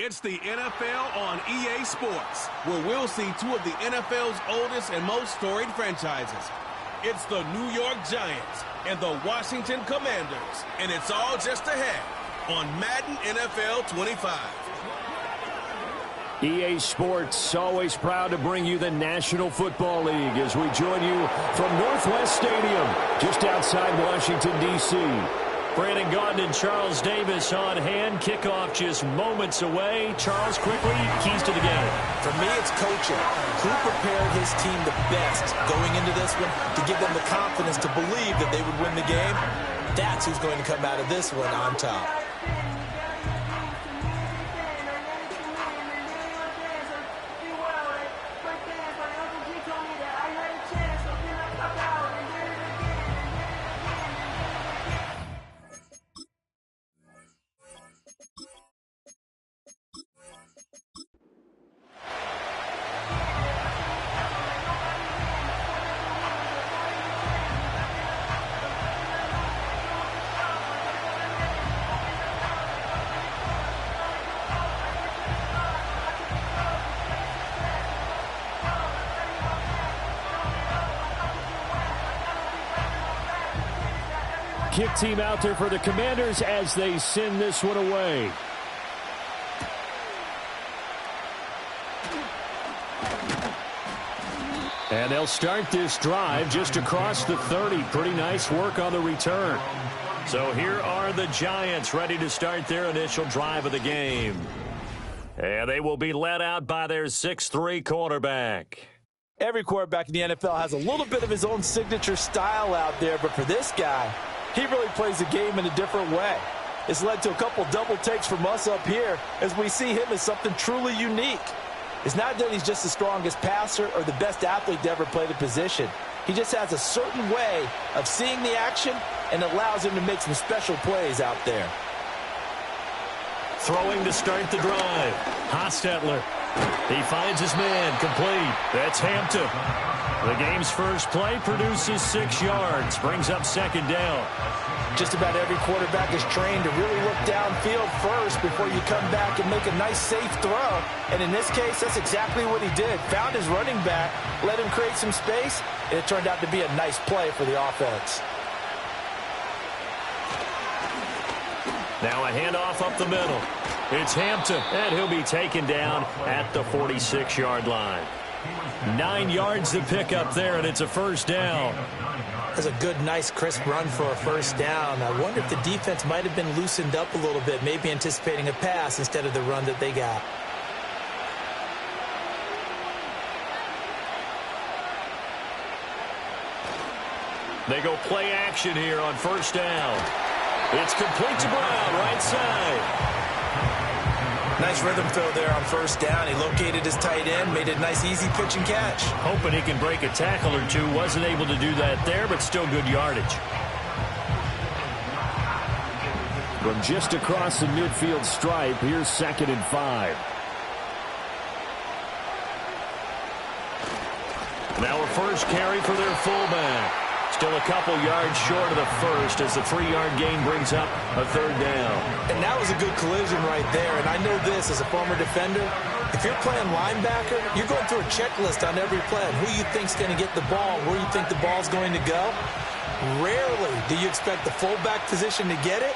It's the NFL on EA Sports, where we'll see two of the NFL's oldest and most storied franchises. It's the New York Giants and the Washington Commanders, and it's all just ahead on Madden NFL 25. EA Sports, always proud to bring you the National Football League as we join you from Northwest Stadium, just outside Washington, D.C. Brandon Gaudin and Charles Davis on hand. Kickoff just moments away. Charles, quickly, keys to the game. For me, it's coaching. Who prepared his team the best going into this one to give them the confidence to believe that they would win the game? That's who's going to come out of this one on top. Kick team out there for the Commanders as they send this one away. And they'll start this drive just across the 30. Pretty nice work on the return. So here are the Giants ready to start their initial drive of the game. And they will be led out by their 6'3" quarterback. Every quarterback in the NFL has a little bit of his own signature style out there, but for this guy, he really plays the game in a different way. It's led to a couple double takes from us up here as we see him as something truly unique. It's not that he's just the strongest passer or the best athlete to ever play the position. He just has a certain way of seeing the action and allows him to make some special plays out there. Throwing to start the drive. Hostetler. He finds his man. Complete. That's Hampton. The game's first play produces 6 yards. Brings up second down. Just about every quarterback is trained to really look downfield first before you come back and make a nice, safe throw. And in this case, that's exactly what he did. Found his running back, let him create some space, and it turned out to be a nice play for the offense. Now a handoff up the middle. It's Hampton, and he'll be taken down at the 46-yard line. 9 yards to pick up there, and it's a first down. That's a good, nice, crisp run for a first down. I wonder if the defense might have been loosened up a little bit, maybe anticipating a pass instead of the run that they got. They go play action here on first down. It's complete to Brown, right side. Nice rhythm throw there on first down. He located his tight end, made a nice, easy pitch and catch. Hoping he can break a tackle or two. Wasn't able to do that there, but still good yardage. From just across the midfield stripe, here's 2nd and 5. Now a first carry for their fullback. Still a couple yards short of the first as the 3-yard gain brings up a third down. And that was a good collision right there. And I know this as a former defender. If you're playing linebacker, you're going through a checklist on every play. Who you think's going to get the ball, where you think the ball's going to go. Rarely do you expect the fullback position to get it.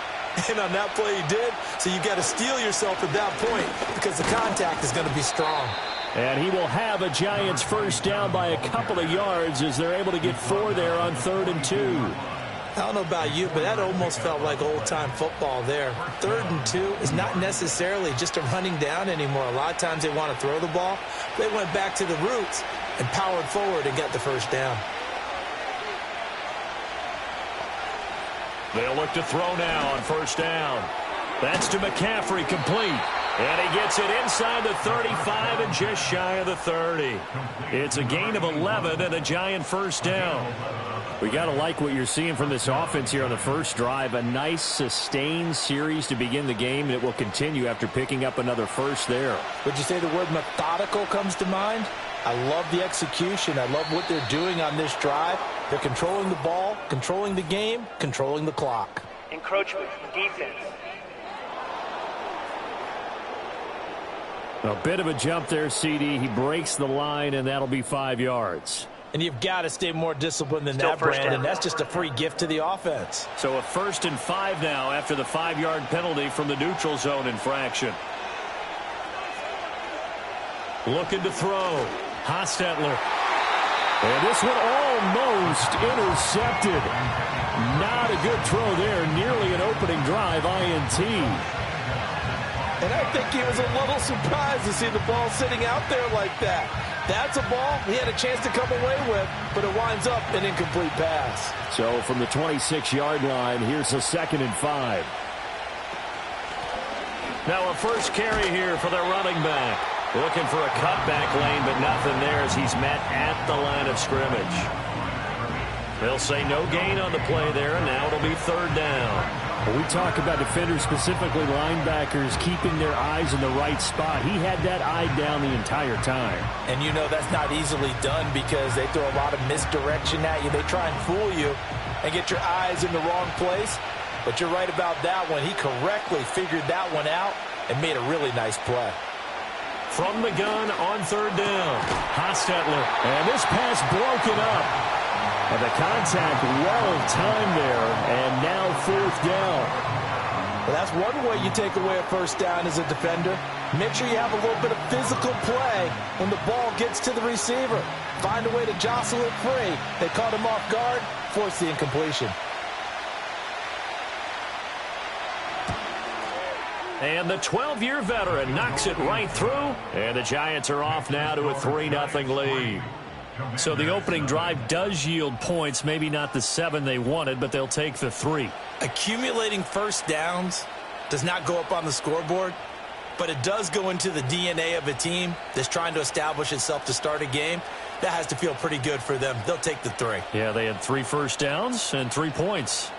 And on that play he did. So you got to steel yourself at that point because the contact is going to be strong. And he will have a Giants first down by a couple of yards as they're able to get 4 there on 3rd and 2. I don't know about you, but that almost felt like old-time football there. 3rd and 2 is not necessarily just a running down anymore. A lot of times they want to throw the ball. They went back to the roots and powered forward and got the first down. They'll look to throw now on first down. That's to McCaffrey, complete. And he gets it inside the 35 and just shy of the 30. It's a gain of 11 and a Giant first down. We got to like what you're seeing from this offense here on the first drive. A nice, sustained series to begin the game, and it will continue after picking up another first there. Would you say the word methodical comes to mind? I love the execution. I love what they're doing on this drive. They're controlling the ball, controlling the game, controlling the clock. Encroachment, defense. A bit of a jump there, CD. He breaks the line, and that'll be 5 yards. And you've got to stay more disciplined than that, Brandon. That's just a free gift to the offense. So a 1st and 5 now after the 5-yard penalty from the neutral zone infraction. Looking to throw. Hostetler. And this one almost intercepted. Not a good throw there. Nearly an opening drive, INT. And I think he was a little surprised to see the ball sitting out there like that. That's a ball he had a chance to come away with, but it winds up an incomplete pass. So from the 26-yard line, here's a 2nd and 5. Now a first carry here for their running back. Looking for a cutback lane, but nothing there as he's met at the line of scrimmage. They'll say no gain on the play there, and now it'll be 3rd down. When we talk about defenders, specifically linebackers, keeping their eyes in the right spot, he had that eye down the entire time. And you know that's not easily done because they throw a lot of misdirection at you. They try and fool you and get your eyes in the wrong place. But you're right about that one. He correctly figured that one out and made a really nice play. From the gun on 3rd down. Hostetler. And this pass broken up. And the contact well-timed there, and now 4th down. Well, that's one way you take away a 1st down as a defender. Make sure you have a little bit of physical play when the ball gets to the receiver. Find a way to jostle it free. They caught him off guard, force the incompletion. And the 12-year veteran knocks it right through, and the Giants are off now to a 3-0 lead. So the opening drive does yield points, maybe not the 7 they wanted, but they'll take the 3. Accumulating 1st downs does not go up on the scoreboard, but it does go into the DNA of a team that's trying to establish itself to start a game. That has to feel pretty good for them. They'll take the 3. Yeah, they had 3 first downs and 3 points.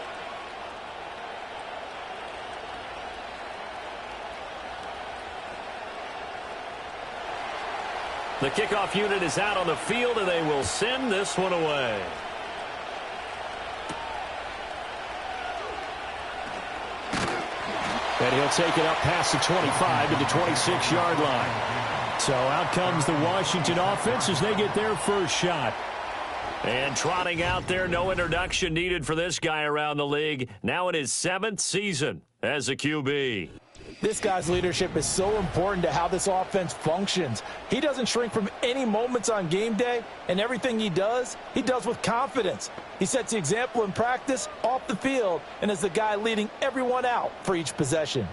The kickoff unit is out on the field, and they will send this one away. And he'll take it up past the 25 to the 26-yard line. So out comes the Washington offense as they get their first shot. And trotting out there, no introduction needed for this guy around the league. Now in his 7th season as a QB. This guy's leadership is so important to how this offense functions. He doesn't shrink from any moments on game day, and everything he does with confidence. He sets the example in practice, off the field, and is the guy leading everyone out for each possession.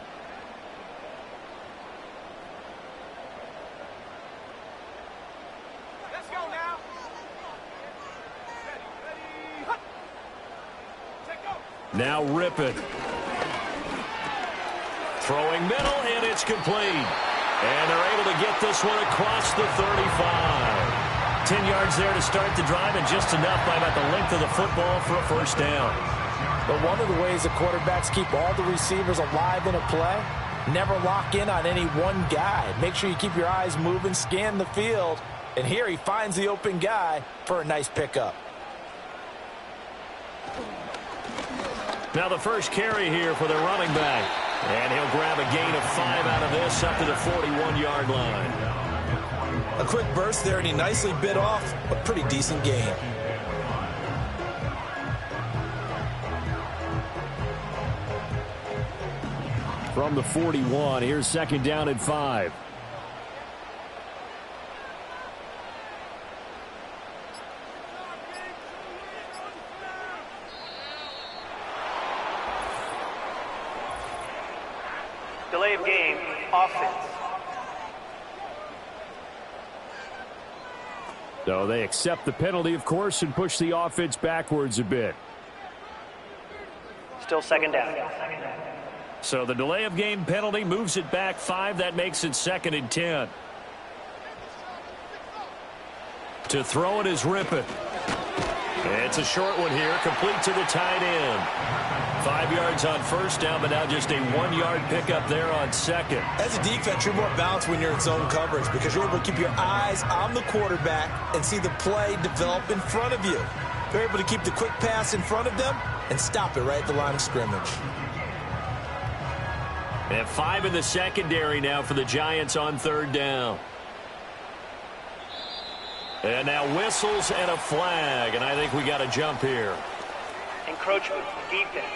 Let's go now. Ready. Take go. Now rip it. Throwing middle, and it's complete. And they're able to get this one across the 35. 10 yards there to start the drive, and just enough by about the length of the football for a 1st down. But one of the ways the quarterbacks keep all the receivers alive in a play, never lock in on any one guy. Make sure you keep your eyes moving, scan the field. And here he finds the open guy for a nice pickup. Now the first carry here for the running back. And he'll grab a gain of 5 out of this up to the 41-yard line. A quick burst there, and he nicely bit off a pretty decent gain. From the 41, here's 2nd down and 5. Delay of game, offense. So they accept the penalty, of course, and push the offense backwards a bit. Still 2nd down. So the delay of game penalty moves it back 5. That makes it 2nd and 10. To throw it is Rip it. It's a short one here, complete to the tight end. 5 yards on 1st down, but now just a 1-yard pickup there on 2nd. As a defense, you're more balanced when you're in zone coverage because you're able to keep your eyes on the quarterback and see the play develop in front of you. They're able to keep the quick pass in front of them and stop it right at the line of scrimmage. And 5 in the secondary now for the Giants on 3rd down. And now whistles and a flag, and I think we got a jump here. Encroachment, defense.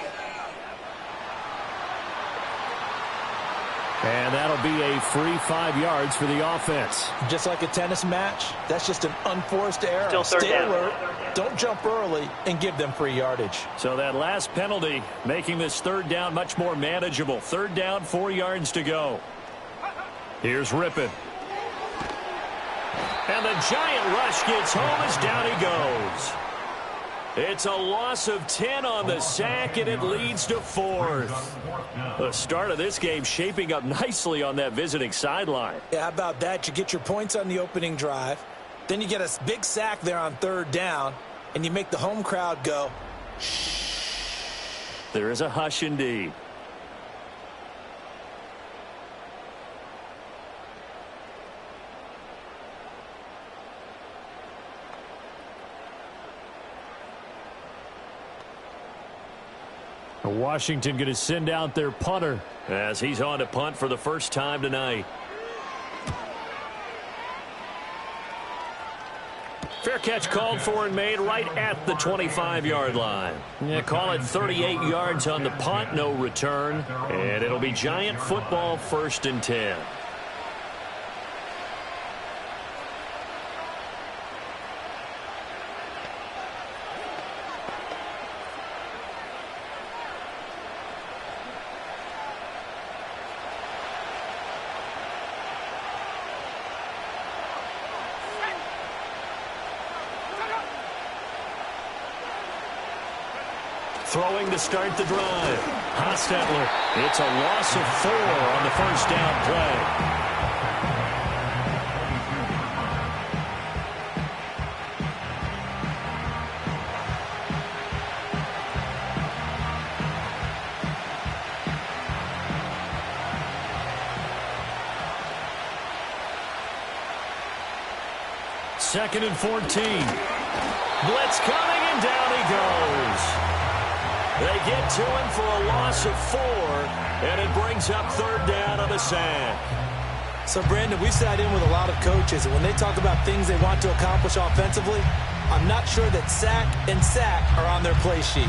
And that'll be a free 5 yards for the offense. Just like a tennis match, that's just an unforced error. Still 3rd Stay down. alert, don't jump early, and give them free yardage. So that last penalty making this 3rd down much more manageable. 3rd down, 4 yards to go. Here's Rippon. And the giant rush gets home as down he goes. It's a loss of 10 on the sack, and it leads to 4th. The start of this game shaping up nicely on that visiting sideline. Yeah, how about that? You get your points on the opening drive. Then you get a big sack there on 3rd down, and you make the home crowd go, shh. There is a hush indeed. Washington going to send out their punter as he's on to punt for the first time tonight. Fair catch called for and made right at the 25-yard line. Yeah, call it 38 yards on the punt, no return. And it'll be Giant football, 1st and 10. Throwing to start the drive. Hostetler. It's a loss of 4 on the 1st down play. Second and 14. Blitz coming, and down he goes. They get to him for a loss of 4, and it brings up 3rd down on the sack. So, Brandon, we've sat in with a lot of coaches, and when they talk about things they want to accomplish offensively, I'm not sure that sack and sack are on their play sheet.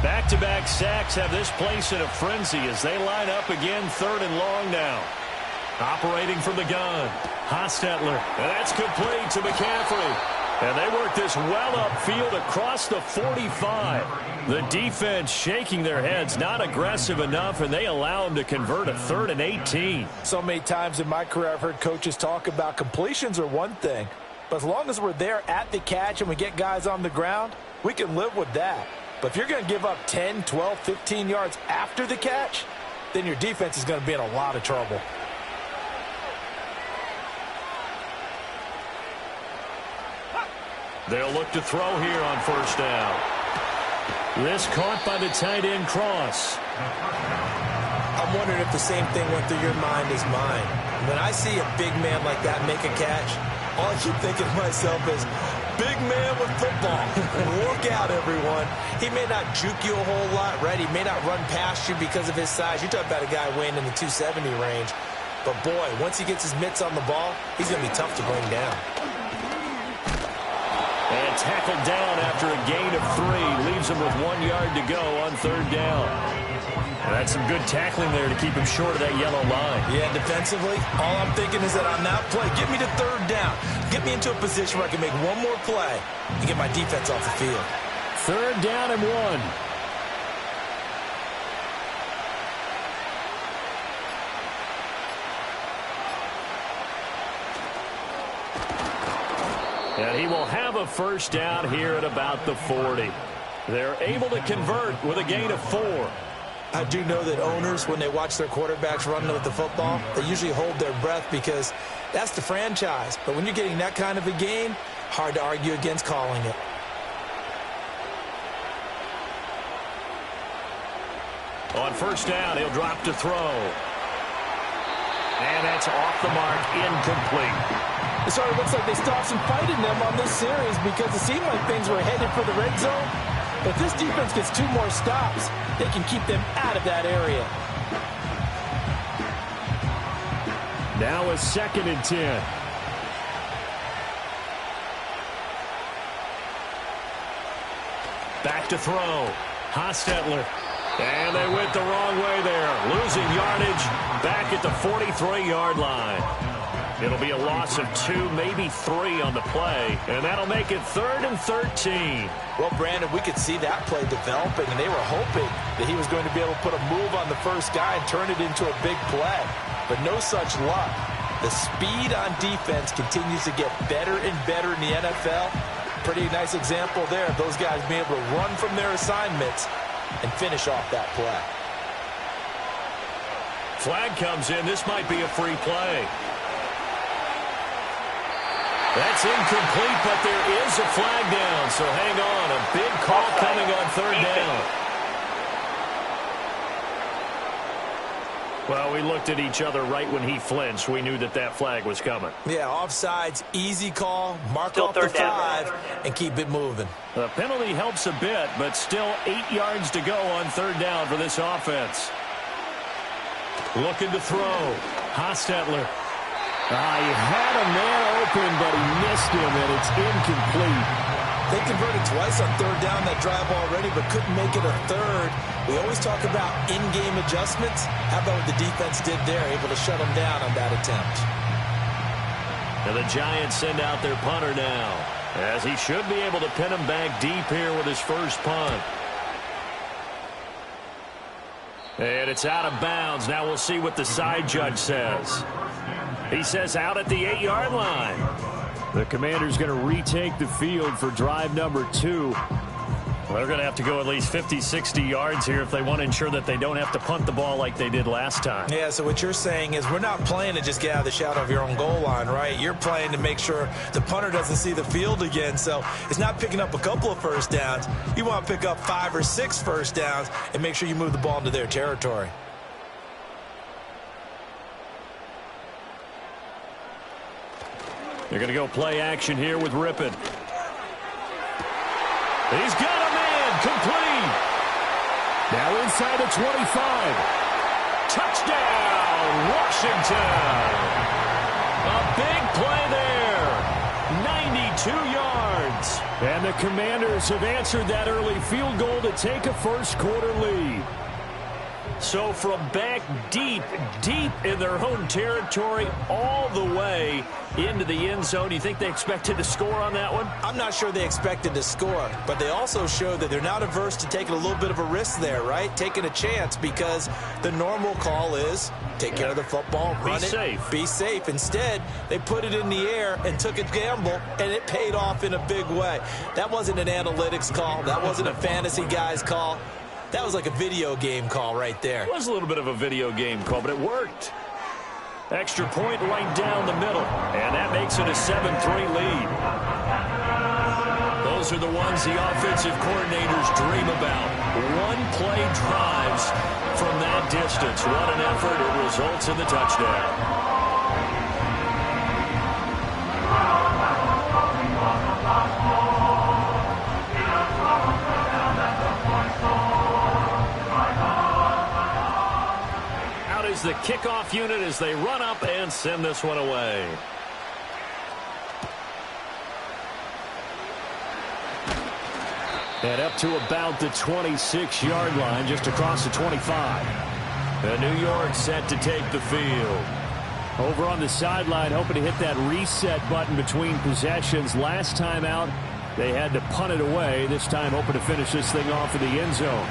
Back-to-back sacks have this place in a frenzy as they line up again 3rd and long now. Operating from the gun, Hostetler. And that's complete to McCaffrey. And they work this well upfield across the 45. The defense shaking their heads, not aggressive enough, and they allow them to convert a 3rd and 18. So many times in my career I've heard coaches talk about completions are one thing, but as long as we're there at the catch and we get guys on the ground, we can live with that. But if you're going to give up 10, 12, 15 yards after the catch, then your defense is going to be in a lot of trouble. They'll look to throw here on 1st down. This caught by the tight end Cross. I'm wondering if the same thing went through your mind as mine. When I see a big man like that make a catch, all I keep thinking to myself is, big man with football. Look out, everyone. He may not juke you a whole lot, right? He may not run past you because of his size. You're talking about a guy weighing in the 270 range. But, boy, once he gets his mitts on the ball, he's going to be tough to bring down. And tackled down after a gain of 3. Leaves him with 1 yard to go on 3rd down. And that's some good tackling there to keep him short of that yellow line. Yeah, defensively, all I'm thinking is that on that play, get me to 3rd down. Get me into a position where I can make one more play and get my defense off the field. 3rd down and 1. And he will have a 1st down here at about the 40. They're able to convert with a gain of 4. I do know that owners, when they watch their quarterbacks run with the football, they usually hold their breath because that's the franchise. But when you're getting that kind of a game, hard to argue against calling it. On 1st down, he'll drop to throw. And that's off the mark, incomplete. It sort of looks like they stopped some fight in them on this series because it seemed like things were headed for the red zone. But if this defense gets 2 more stops, they can keep them out of that area. Now a 2nd and 10. Back to throw. Hostetler. And they went the wrong way there. Losing yardage back at the 43-yard line. It'll be a loss of 2, maybe 3 on the play. And that'll make it 3rd and 13. Well, Brandon, we could see that play developing, and they were hoping that he was going to be able to put a move on the first guy and turn it into a big play. But no such luck. The speed on defense continues to get better and better in the NFL. Pretty nice example there of those guys being able to run from their assignments and finish off that play. Flag comes in. This might be a free play. That's incomplete, but there is a flag down, so hang on. A big call coming on 3rd down. Well, we looked at each other right when he flinched. We knew that that flag was coming. Yeah, offsides, easy call, mark Still off the 5, down. and keep it moving. The penalty helps a bit, but still 8 yards to go on 3rd down for this offense. Looking to throw. Hostetler. He had a man open, but he missed him, and it's incomplete. They converted twice on 3rd down that drive already, but couldn't make it a 3rd. We always talk about in-game adjustments. How about what the defense did there, able to shut them down on that attempt? And the Giants send out their punter now, as he should be able to pin him back deep here with his first punt. And it's out of bounds. Now we'll see what the side judge says. He says out at the 8-yard line. The Commanders going to retake the field for drive number 2. Well, they're going to have to go at least 50, 60 yards here if they want to ensure that they don't have to punt the ball like they did last time. Yeah, so what you're saying is we're not playing to just get out of the shadow of your own goal line, right? You're playing to make sure the punter doesn't see the field again. So it's not picking up a couple of first downs. You want to pick up 5 or 6 first downs and make sure you move the ball into their territory. They're going to go play action here with Rippon. He's got a man complete. Now inside the 25. Touchdown, Washington. A big play there. 92 yards. And the Commanders have answered that early field goal to take a first-quarter lead. So from back deep in their own territory, all the way into the end zone, do you think they expected to score on that one? I'm not sure they expected to score, but they also showed that they're not averse to taking a little bit of a risk there, right? Taking a chance, because the normal call is take care of the football, run it, be safe. Instead, they put it in the air and took a gamble, and it paid off in a big way. That wasn't an analytics call. That wasn't a fantasy guy's call. That was like a video game call right there. It was a little bit of a video game call, but it worked. Extra point right down the middle, and that makes it a 7-3 lead. Those are the ones the offensive coordinators dream about. One-play drives from that distance. What an effort. It results in the touchdown. The kickoff unit as they run up and send this one away. And up to about the 26-yard line, just across the 25. And New York set to take the field. Over on the sideline, hoping to hit that reset button between possessions. Last time out, they had to punt it away. This time, hoping to finish this thing off in the end zone.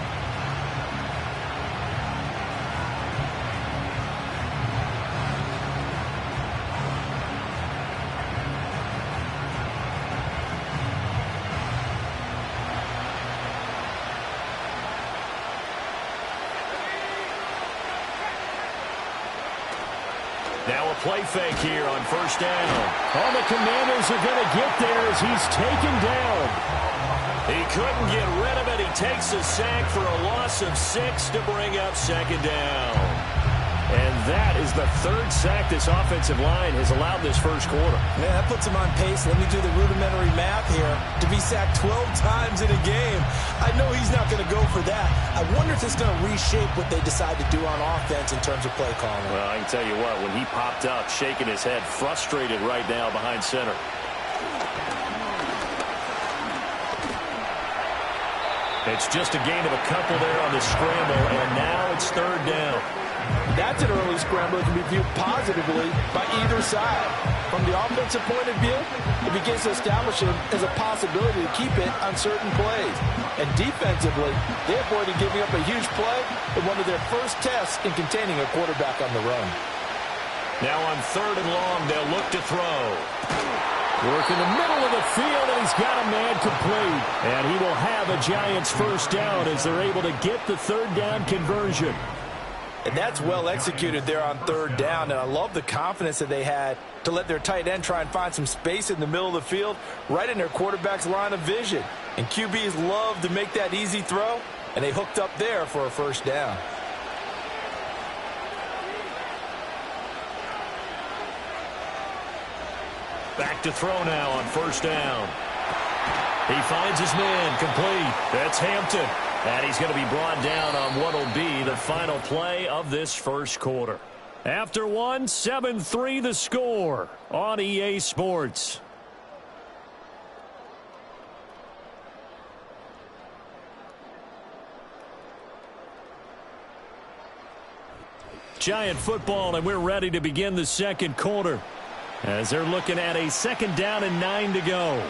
Now a play fake here on first down. All the Commanders are going to get there as he's taken down. He couldn't get rid of it. He takes a sack for a loss of 6 to bring up second down. And that is the third sack this offensive line has allowed this first quarter. Yeah, that puts him on pace. Let me do the rudimentary math here. To be sacked 12 times in a game, I know he's not going to go for that. I wonder if it's going to reshape what they decide to do on offense in terms of play calling. Well, I can tell you what, when he popped up, shaking his head, frustrated right now behind center. It's just a gain of a couple there on the scramble, and now it's third down. That's an early scramble that can be viewed positively by either side. From the offensive point of view, it begins to establish him as a possibility to keep it on certain plays. And defensively, they avoided giving up a huge play in one of their first tests in containing a quarterback on the run. Now on third and long, they'll look to throw. Work in the middle of the field, and he's got a man complete. And he will have a Giants first down as they're able to get the third down conversion. And that's well executed there on third down. And I love the confidence that they had to let their tight end try and find some space in the middle of the field, right in their quarterback's line of vision. And QBs love to make that easy throw, and they hooked up there for a first down. Back to throw now on first down. He finds his man, complete. That's Hampton. And he's going to be brought down on what will be the final play of this first quarter. After one, 7-3 the score on EA Sports. Giant football, and we're ready to begin the second quarter as they're looking at a second down and 9 to go.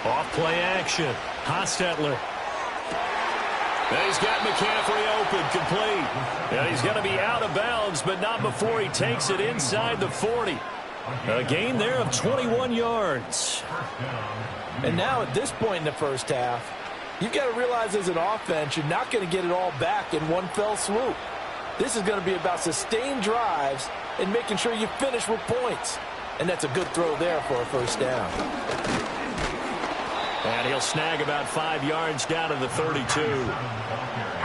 Off play action. Hostetler. And he's got McCaffrey open, complete. And he's going to be out of bounds, but not before he takes it inside the 40. A gain there of 21 yards. And now at this point in the first half, you've got to realize as an offense, you're not going to get it all back in one fell swoop. This is going to be about sustained drives and making sure you finish with points. And that's a good throw there for a first down. And he'll snag about 5 yards down to the 32.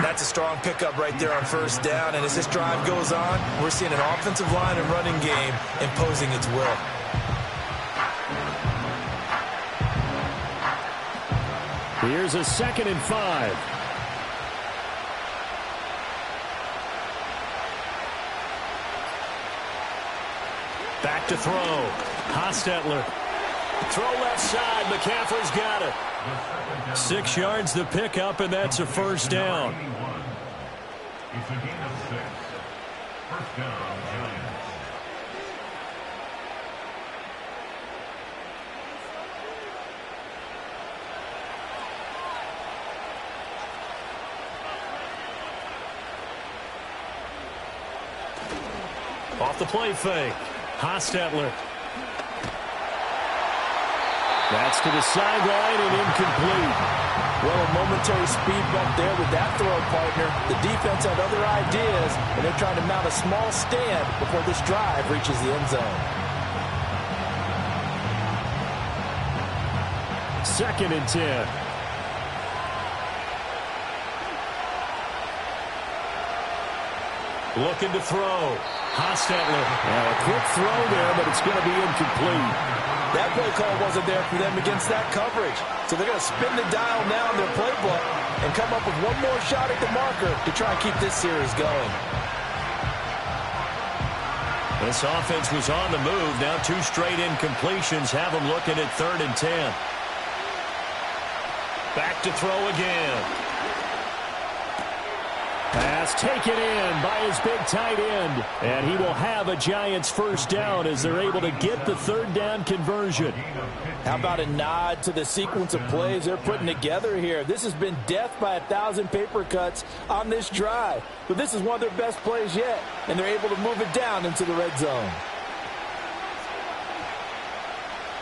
That's a strong pickup right there on first down. And as this drive goes on, we're seeing an offensive line and running game imposing its will. Here's a 2nd and 5. Back to throw. Hostetler. Throw left side. McCaffrey's got it. 6 yards the pickup, and that's a first down. It's a gain of 6. First down, Giants. Off the play fake. Hostetler. That's to the sideline and incomplete. Well, a momentary speed bump there with that throw, partner. The defense had other ideas, and they're trying to mount a small stand before this drive reaches the end zone. 2nd and 10. Looking to throw. Hostetler. And a quick throw there, but it's going to be incomplete. That play call wasn't there for them against that coverage. So they're going to spin the dial now in their playbook and come up with one more shot at the marker to try and keep this series going. This offense was on the move. Now 2 straight incompletions have them looking at 3rd and 10. Back to throw again. Pass taken in by his big tight end. And he will have a Giants first down as they're able to get the 3rd down conversion. How about a nod to the sequence of plays they're putting together here? This has been death by 1,000 paper cuts on this drive. But this is one of their best plays yet, and they're able to move it down into the red zone.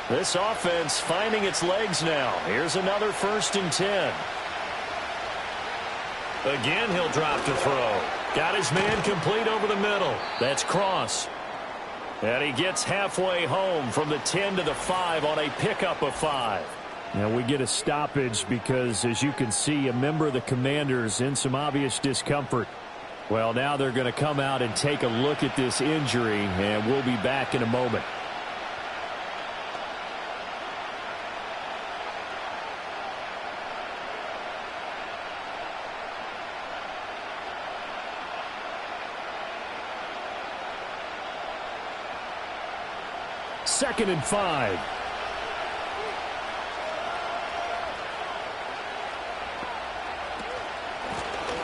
This offense finding its legs now. Here's another 1st and 10. Again, he'll drop to throw. Got his man complete over the middle. That's Cross. And he gets halfway home from the 10 to the 5 on a pickup of 5. Now we get a stoppage because, as you can see, a member of the Commanders in some obvious discomfort. Well, now they're going to come out and take a look at this injury, and we'll be back in a moment. Second and 5.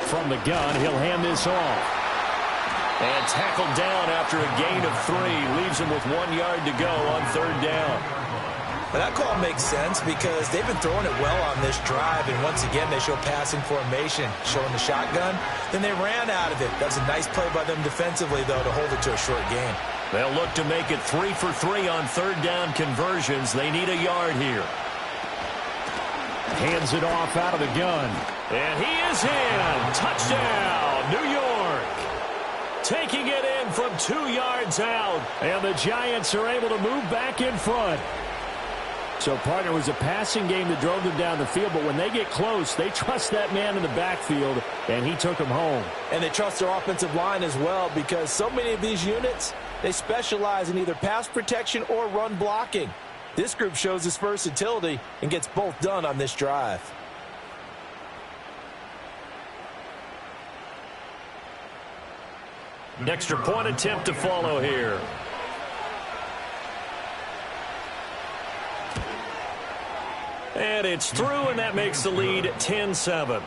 From the gun, he'll hand this off. And tackled down after a gain of 3. Leaves him with 1 yard to go on third down. Well, that call makes sense because they've been throwing it well on this drive, and once again they show passing formation, showing the shotgun. Then they ran out of it. That was a nice play by them defensively, though, to hold it to a short gain. They'll look to make it 3 for 3 on third down conversions. They need a yard here. Hands it off out of the gun. And he is in. Touchdown, New York. Taking it in from 2 yards out. And the Giants are able to move back in front. So, partner, it was a passing game that drove them down the field, but when they get close, they trust that man in the backfield, and he took them home. And they trust their offensive line as well because so many of these units, they specialize in either pass protection or run blocking. This group shows its versatility and gets both done on this drive. Extra point attempt to follow here. And it's through, and that makes the lead 10-7.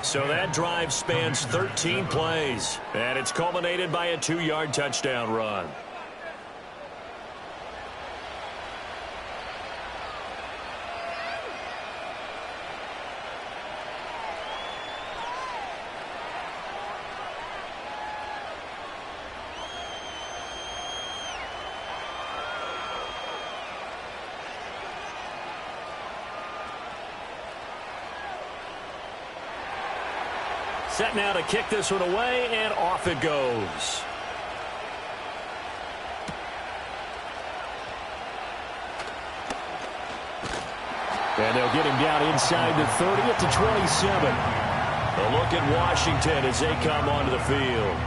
So that drive spans 13 plays, and it's culminated by a 2-yard touchdown run. Set now to kick this one away, and off it goes. And they'll get him down inside the 30 at the 27. A look at Washington as they come onto the field.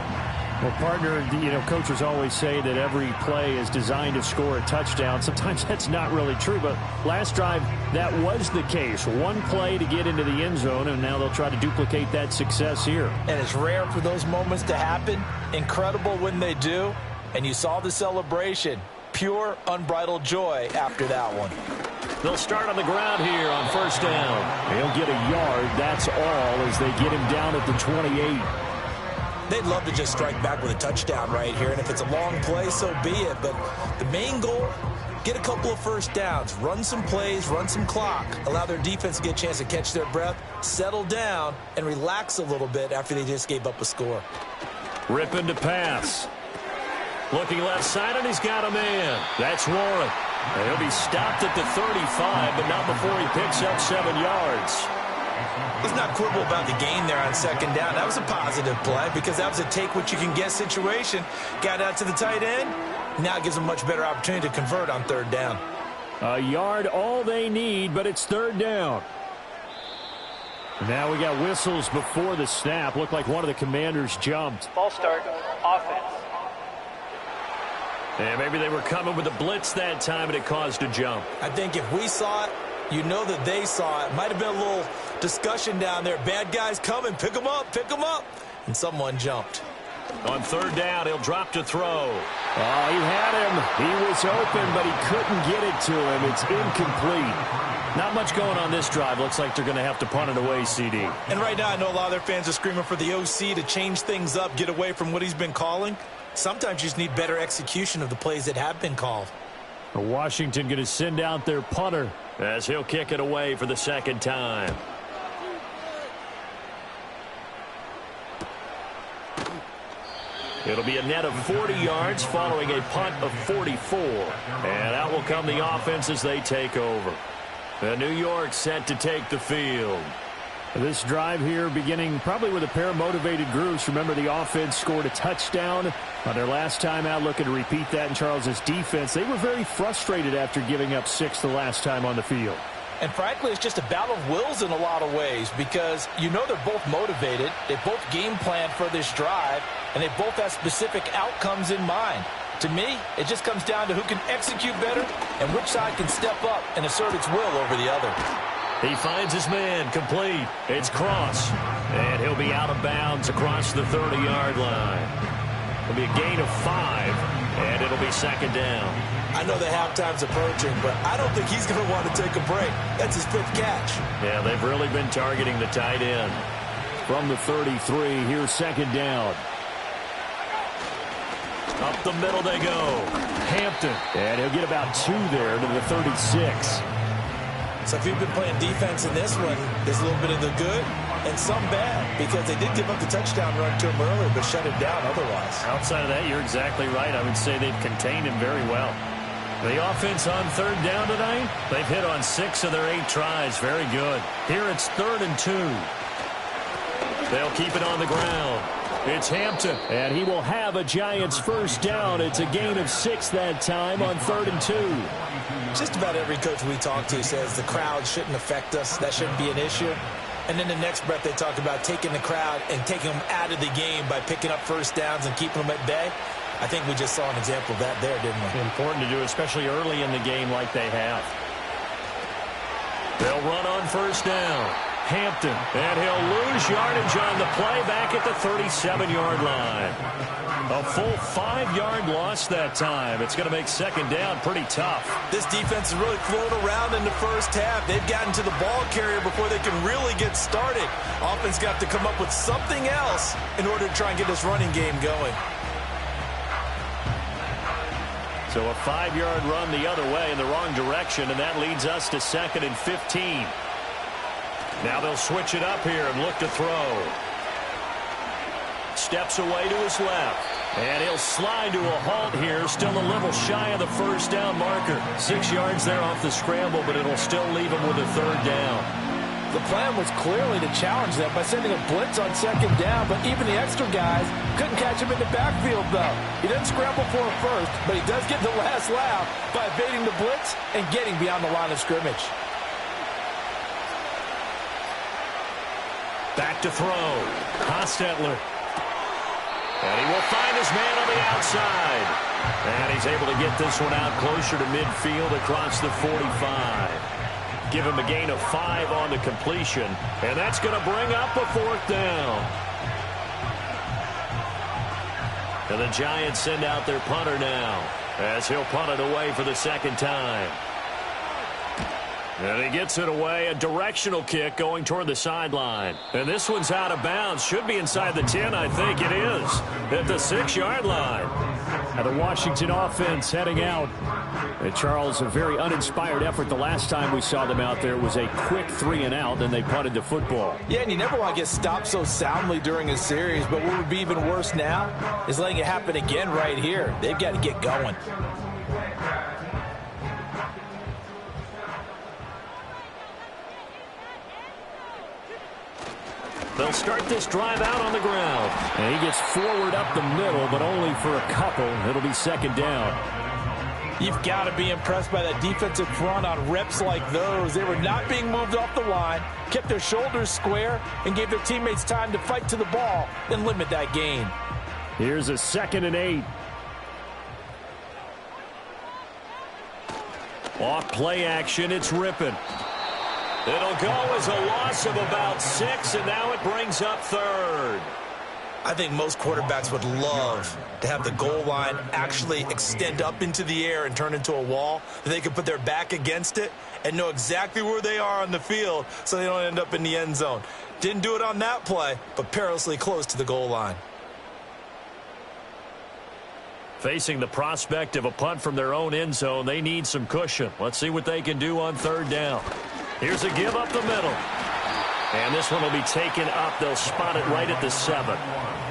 Well, partner, you know, coaches always say that every play is designed to score a touchdown. Sometimes that's not really true, but last drive, that was the case. One play to get into the end zone, and now they'll try to duplicate that success here. And it's rare for those moments to happen. Incredible when they do. And you saw the celebration. Pure, unbridled joy after that one. They'll start on the ground here on first down. They'll get a yard, that's all, as they get him down at the 28. They'd love to just strike back with a touchdown right here, and if it's a long play, so be it. But the main goal, get a couple of first downs, run some plays, run some clock, allow their defense to get a chance to catch their breath, settle down, and relax a little bit after they just gave up a score. Ripping to pass. Looking left side, and he's got a man. That's Warren. And he'll be stopped at the 35, but not before he picks up 7 yards. Let's not quibble about the gain there on second down. That was a positive play because that was a take-what-you-can-get situation. Got out to the tight end. Now it gives them a much better opportunity to convert on third down. A yard, all they need, but it's third down. Now we got whistles before the snap. Looked like one of the Commanders jumped. False start, offense. And maybe they were coming with a blitz that time, and it caused a jump. I think if we saw it, you know that they saw it. Might have been a little discussion down there. Bad guys coming. Pick them up. Pick them up. And someone jumped. On third down, he'll drop to throw. Oh, he had him. He was open, but he couldn't get it to him. It's incomplete. Not much going on this drive. Looks like they're going to have to punt it away, CD. And right now, I know a lot of their fans are screaming for the OC to change things up, get away from what he's been calling. Sometimes you just need better execution of the plays that have been called. Washington going to send out their punter as he'll kick it away for the second time. It'll be a net of 40 yards following a punt of 44. And out will come the offense as they take over. The New York set to take the field. This drive here beginning probably with a pair of motivated groups. Remember, the offense scored a touchdown on their last time out, looking to repeat that in Charles' defense. They were very frustrated after giving up 6 the last time on the field. And frankly, it's just a battle of wills in a lot of ways because you know they're both motivated. They both game planned for this drive, and they both have specific outcomes in mind. To me, it just comes down to who can execute better and which side can step up and assert its will over the other. He finds his man, complete. It's Cross, and he'll be out of bounds across the 30-yard line. It'll be a gain of 5, and it'll be second down. I know the halftime's approaching, but I don't think he's going to want to take a break. That's his 5th catch. Yeah, they've really been targeting the tight end. From the 33, here's second down. Up the middle they go. Hampton. And he'll get about 2 there to the 36. So if you've been playing defense in this one, there's a little bit of the good and some bad because they did give up the touchdown run to him earlier but shut him down otherwise. Outside of that, you're exactly right. I would say they've contained him very well. The offense on third down tonight, they've hit on 6 of their 8 tries. Very good. Here it's 3rd and 2. They'll keep it on the ground. It's Hampton. And he will have a Giants first down. It's a gain of 6 that time on 3rd and 2. Just about every coach we talk to says the crowd shouldn't affect us. That shouldn't be an issue. And then the next breath they talk about taking the crowd and taking them out of the game by picking up first downs and keeping them at bay. I think we just saw an example of that there, didn't we? Important to do, especially early in the game like they have. They'll run on first down. Hampton, and he'll lose yardage on the play back at the 37-yard line. A full 5-yard loss that time. It's going to make second down pretty tough. This defense is really thrown around in the first half. They've gotten to the ball carrier before they can really get started. Offense got to come up with something else in order to try and get this running game going. So a 5-yard run the other way in the wrong direction, and that leads us to 2nd and 15. Now they'll switch it up here and look to throw. Steps away to his left. And he'll slide to a halt here. Still a little shy of the first down marker. 6 yards there off the scramble, but it'll still leave him with a 3rd down. The plan was clearly to challenge them by sending a blitz on second down, but even the extra guys couldn't catch him in the backfield, though. He doesn't scramble for him first, but he does get the last laugh by evading the blitz and getting beyond the line of scrimmage. Back to throw. Hostetler. And he will find his man on the outside. And he's able to get this one out closer to midfield across the 45. Give him a gain of 5 on the completion. And that's going to bring up a 4th down. And the Giants send out their punter now as he'll punt it away for the 2nd time. And he gets it away, a directional kick going toward the sideline. And this one's out of bounds. Should be inside the 10, I think it is. At the 6-yard line. Now the Washington offense heading out. And Charles, a very uninspired effort. The last time we saw them out there was a quick 3 and out, then they punted the football. Yeah, and you never want to get stopped so soundly during a series, but what would be even worse now is letting it happen again right here. They've got to get going. They'll start this drive out on the ground. And he gets forward up the middle, but only for a couple. It'll be second down. You've got to be impressed by that defensive front on reps like those. They were not being moved off the line, kept their shoulders square, and gave their teammates time to fight to the ball and limit that gain. Here's a 2nd and 8. Off play action, it's Rippon. It'll go as a loss of about 6, and now it brings up 3rd. I think most quarterbacks would love to have the goal line actually extend up into the air and turn into a wall. They can put their back against it and know exactly where they are on the field so they don't end up in the end zone. Didn't do it on that play, but perilously close to the goal line. Facing the prospect of a punt from their own end zone, they need some cushion. Let's see what they can do on 3rd down. Here's a give up the middle. And this one will be taken up. They'll spot it right at the 7.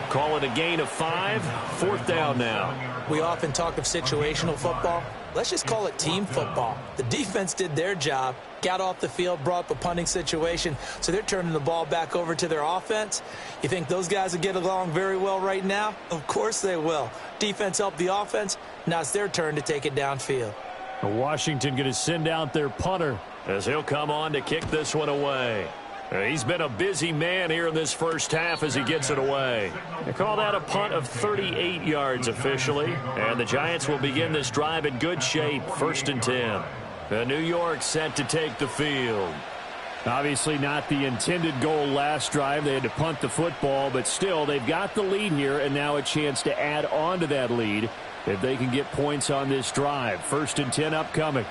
Call it a gain of 5. 4th down now. We often talk of situational football. let's just call it team football. The defense did their job, got off the field, brought up a punting situation, so they're turning the ball back over to their offense. You think those guys will get along very well right now? Of course they will. Defense helped the offense. Now it's their turn to take it downfield. Washington going to send out their punter as he'll come on to kick this one away. He's been a busy man here in this first half as he gets it away. They call that a punt of 38 yards officially, and the Giants will begin this drive in good shape, 1st and 10. New York set to take the field. Obviously not the intended goal last drive. They had to punt the football, but still they've got the lead here, and now a chance to add on to that lead if they can get points on this drive. 1st and 10 upcoming.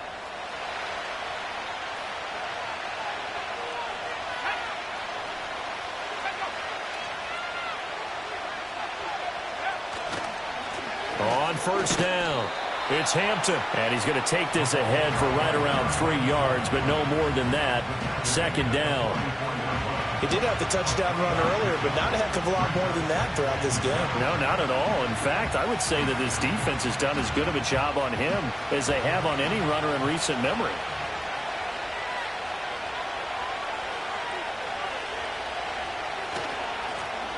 On 1st down, it's Hampton. And he's going to take this ahead for right around 3 yards, but no more than that. 2nd down. He did have the touchdown run earlier, but not a heck of a lot more than that throughout this game. No, not at all. In fact, I would say that this defense has done as good of a job on him as they have on any runner in recent memory.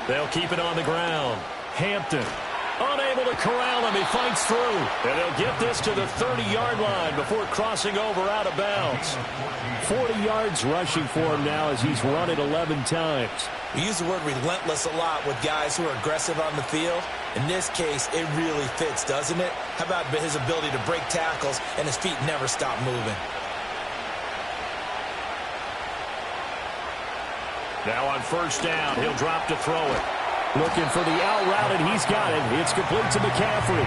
They'll keep it on the ground. Hampton unable to corral him. He fights through. And they'll get this to the 30-yard line before crossing over out of bounds. 40 yards rushing for him now as he's run it 11 times. We use the word relentless a lot with guys who are aggressive on the field. In this case, it really fits, doesn't it? How about his ability to break tackles and his feet never stop moving? Now on 1st down, he'll drop to throw it. Looking for the out route, and he's got it. It's complete to McCaffrey.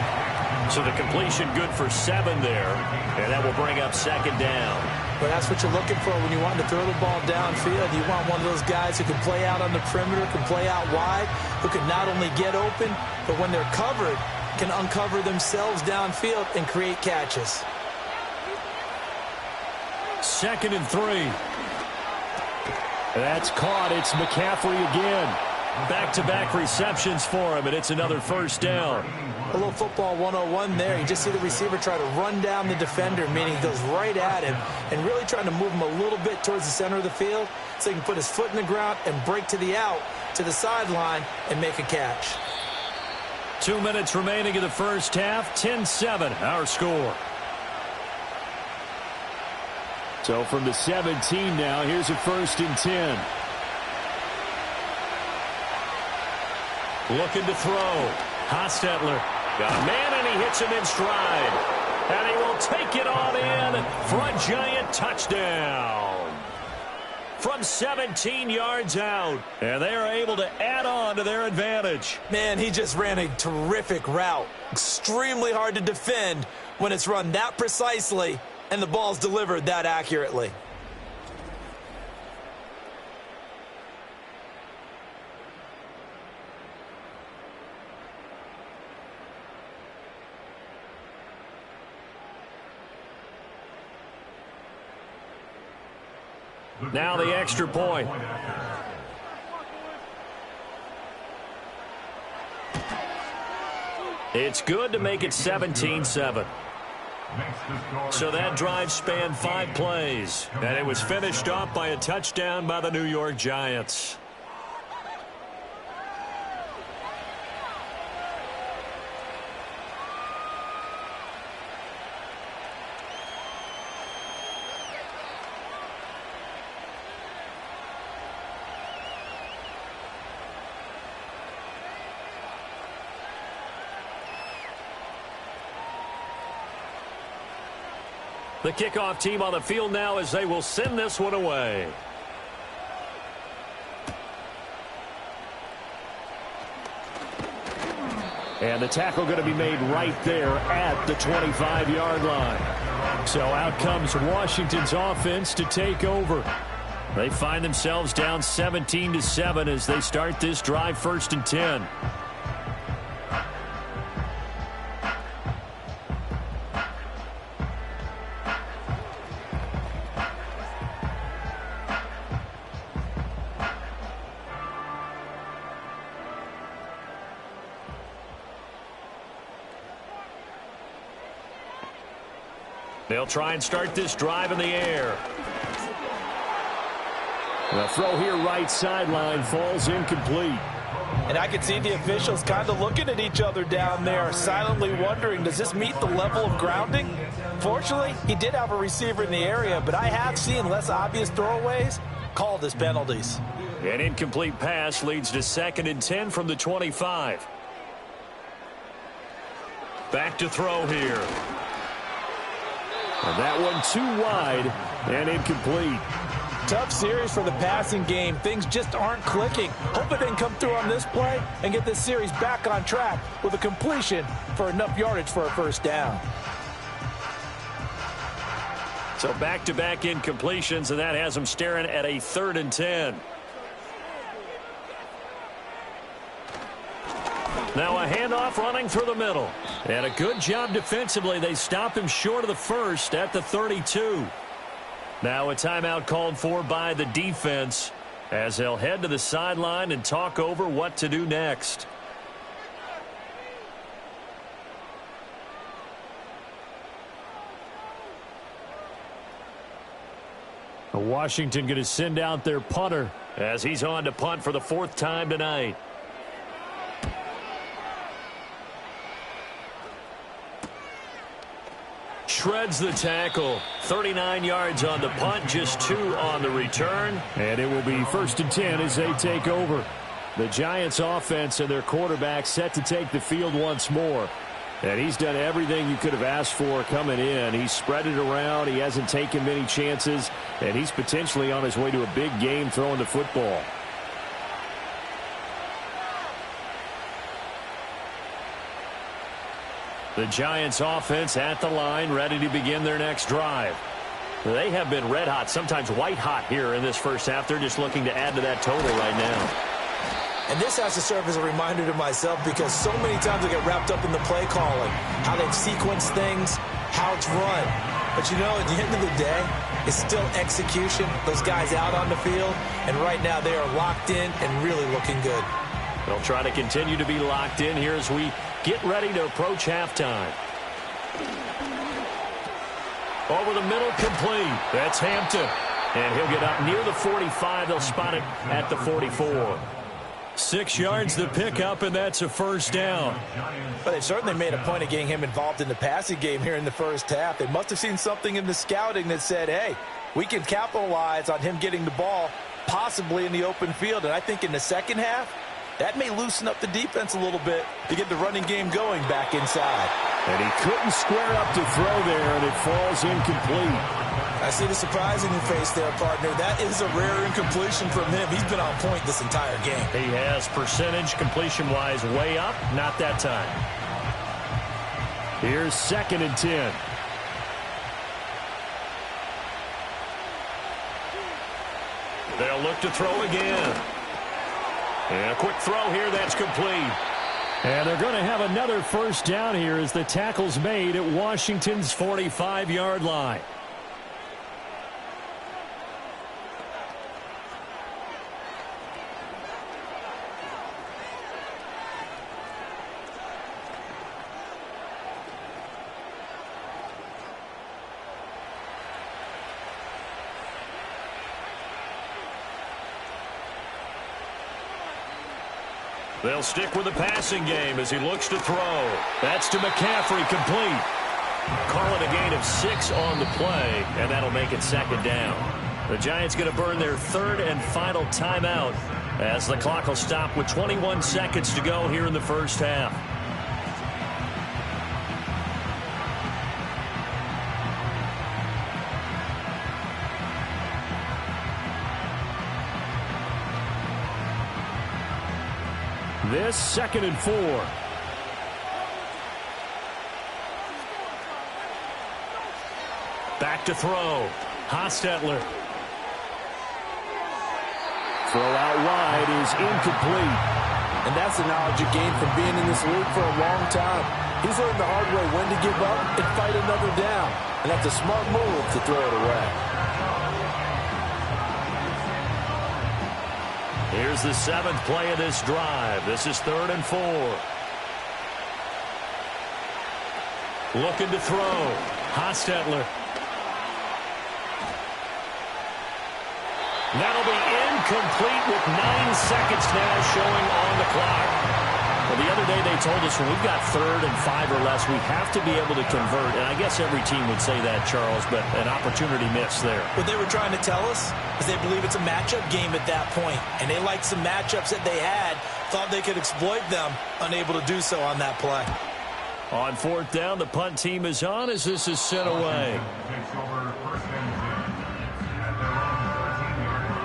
So the completion good for 7 there, and that will bring up 2nd down. But that's what you're looking for when you want to throw the ball downfield. You want one of those guys who can play out on the perimeter, can play out wide, who can not only get open, but when they're covered, can uncover themselves downfield and create catches. 2nd and 3. That's caught. It's McCaffrey again. Back-to-back receptions for him, and it's another 1st down. A little football 101 there. You just see the receiver try to run down the defender, meaning he goes right at him and really trying to move him a little bit towards the center of the field so he can put his foot in the ground and break to the out, to the sideline, and make a catch. 2 minutes remaining in the first half. 10-7, our score. So from the 17 now, here's a 1st and 10. Looking to throw. Hostetler got a man, and he hits him in stride. And he will take it on in for a Giant touchdown. From 17 yards out. And they are able to add on to their advantage. Man, he just ran a terrific route. Extremely hard to defend when it's run that precisely and the ball's delivered that accurately. Now the extra point. It's good to make it 17-7. So that drive spanned 5 plays, and it was finished off by a touchdown by the New York Giants. The kickoff team on the field now as they will send this one away. And the tackle going to be made right there at the 25-yard line. So out comes Washington's offense to take over. They find themselves down 17-7 as they start this drive 1st and 10. They'll try and start this drive in the air. The throw here right sideline falls incomplete. And I can see the officials kind of looking at each other down there, silently wondering, does this meet the level of grounding? Fortunately, he did have a receiver in the area, but I have seen less obvious throwaways called as penalties. An incomplete pass leads to 2nd and 10 from the 25. Back to throw here. And that one too wide and incomplete. Tough series for the passing game. Things just aren't clicking. Hope it didn't come through on this play and get this series back on track with a completion for enough yardage for a first down. So back-to-back incompletions, and that has them staring at a 3rd and 10. Now a handoff running through the middle. And a good job defensively. They stop him short of the first at the 32. Now a timeout called for by the defense as they'll head to the sideline and talk over what to do next. Washington going to send out their punter as he's on to punt for the 4th time tonight. Shreds the tackle. 39 yards on the punt, just 2 on the return. And it will be 1st and 10 as they take over. The Giants offense and their quarterback set to take the field once more. And he's done everything you could have asked for coming in. He's spread it around. He hasn't taken many chances. And he's potentially on his way to a big game throwing the football. The Giants offense at the line, ready to begin their next drive. They have been red hot, sometimes white hot here in this first half. They're just looking to add to that total right now. And this has to serve as a reminder to myself because so many times I get wrapped up in the play calling, how they've sequenced things, how it's run. But, you know, at the end of the day, it's still execution. Those guys out on the field, and right now they are locked in and really looking good. They'll try to continue to be locked in here as we get ready to approach halftime. Over the middle, complete. That's Hampton. And he'll get up near the 45. They'll spot it at the 44. 6 yards the pickup, and that's a first down. But they certainly made a point of getting him involved in the passing game here in the first half. They must have seen something in the scouting that said, hey, we can capitalize on him getting the ball possibly in the open field. And I think in the second half, that may loosen up the defense a little bit to get the running game going back inside. And he couldn't square up to throw there, and it falls incomplete. I see the surprise in your face there, partner. That is a rare incompletion from him. He's been on point this entire game. He has percentage completion-wise way up, not that time. Here's 2nd and 10. They'll look to throw again. And a quick throw here, that's complete. And they're going to have another first down here as the tackle's made at Washington's 45-yard line. They'll stick with the passing game as he looks to throw. That's to McCaffrey, complete. Call it a gain of 6 on the play, and that'll make it 2nd down. The Giants going to burn their 3rd and final timeout as the clock will stop with 21 seconds to go here in the first half. This 2nd and 4. Back to throw. Hostetler. Throw out wide is incomplete. And that's the knowledge you gain from being in this league for a long time. He's learned the hard way when to give up and fight another down. And that's a smart move to throw it away. Here's the 7th play of this drive. This is 3rd and 4. Looking to throw. Hostetler. That'll be incomplete with 9 seconds now showing on the clock. Well, the other day they told us when we've got 3rd and 5 or less, we have to be able to convert. And I guess every team would say that, Charles, but an opportunity missed there. What they were trying to tell us is they believe it's a matchup game at that point. And they liked some matchups that they had, thought they could exploit them, unable to do so on that play. On 4th down, the punt team is on as this is sent away. Takes over 1st and 10 at their own 13-yard line.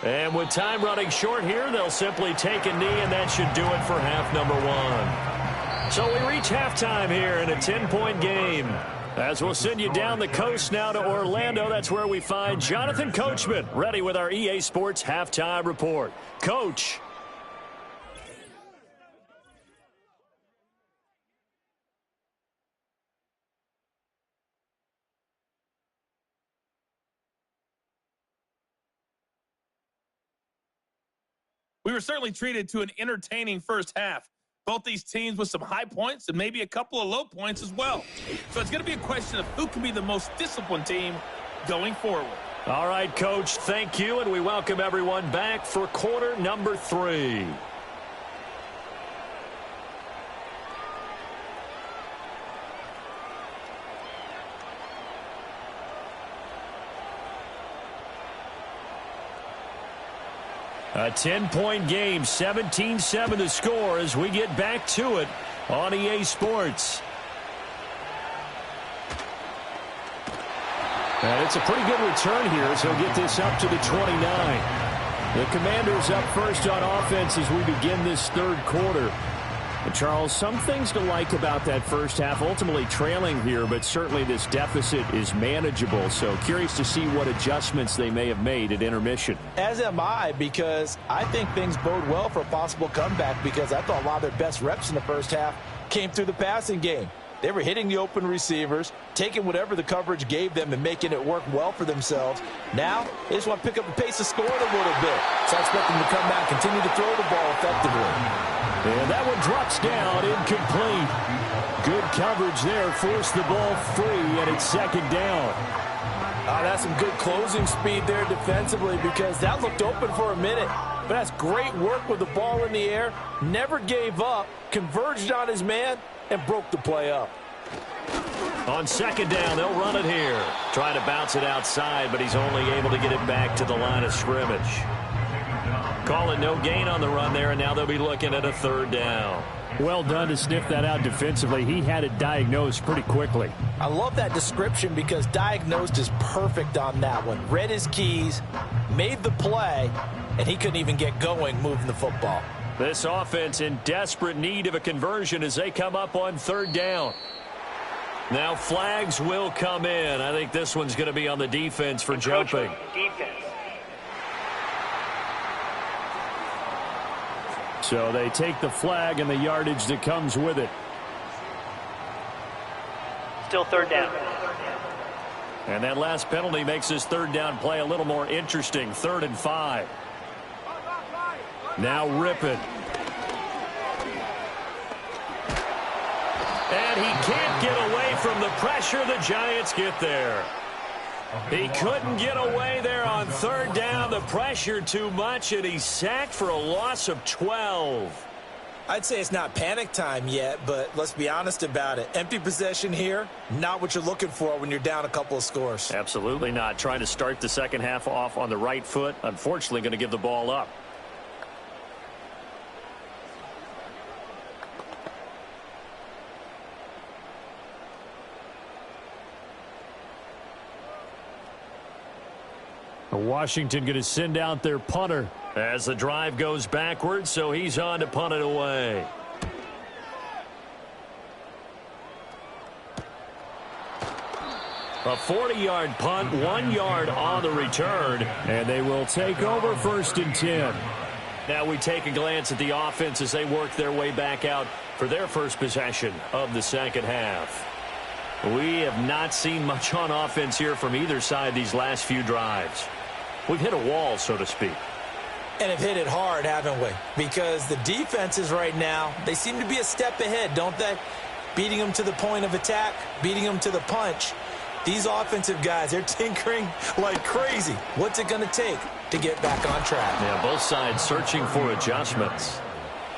And with time running short here, they'll simply take a knee, and that should do it for half number 1. So we reach halftime here in a 10-point game. As we'll send you down the coast now to Orlando, that's where we find Jonathan Coachman, ready with our EA Sports Halftime Report. Coach. We were certainly treated to an entertaining first half. Both these teams with some high points and maybe a couple of low points as well. So it's going to be a question of who can be the most disciplined team going forward. All right, Coach, thank you, and we welcome everyone back for quarter number 3. A 10-point game, 17-7 the score as we get back to it on EA Sports. And it's a pretty good return here as he'll get this up to the 29. The Commanders up first on offense as we begin this 3rd quarter. And Charles, some things to like about that first half, ultimately trailing here, but certainly this deficit is manageable. So curious to see what adjustments they may have made at intermission. As am I, because I think things bode well for a possible comeback, because I thought a lot of their best reps in the first half came through the passing game. They were hitting the open receivers, taking whatever the coverage gave them and making it work well for themselves. Now, they just want to pick up the pace of scoring a little bit. So I expect them to come back and continue to throw the ball effectively. And that one drops down, incomplete. Good coverage there, forced the ball free, and it's 2nd down. That's some good closing speed there defensively, because that looked open for a minute. But that's great work with the ball in the air. Never gave up, converged on his man, and broke the play up. On 2nd down, they'll run it here. Trying to bounce it outside, but he's only able to get it back to the line of scrimmage. Call it no gain on the run there, and now they'll be looking at a 3rd down. Well done to sniff that out defensively. He had it diagnosed pretty quickly. I love that description, because diagnosed is perfect on that one. Read his keys, made the play, and he couldn't even get going moving the football. This offense in desperate need of a conversion as they come up on 3rd down. Now flags will come in. I think this one's going to be on the defense for jumping. Defense. So they take the flag and the yardage that comes with it. Still 3rd down. And that last penalty makes this 3rd down play a little more interesting. 3rd and 5. Now Rippon. And he can't get away from the pressure. The Giants get there. He couldn't get away there on 3rd down. The pressure too much, and he's sacked for a loss of 12. I'd say it's not panic time yet, but let's be honest about it. Empty possession here, not what you're looking for when you're down a couple of scores. Absolutely not. Trying to start the second half off on the right foot. Unfortunately, going to give the ball up. Washington going to send out their punter. As the drive goes backwards, so he's on to punt it away. A 40-yard punt, 1 yard on the return. And they will take over 1st and 10. Now we take a glance at the offense as they work their way back out for their first possession of the second half. We have not seen much on offense here from either side these last few drives. We've hit a wall, so to speak. And have hit it hard, haven't we? Because the defenses right now, they seem to be a step ahead, don't they? Beating them to the point of attack, beating them to the punch. These offensive guys, they're tinkering like crazy. What's it going to take to get back on track? Yeah, both sides searching for adjustments.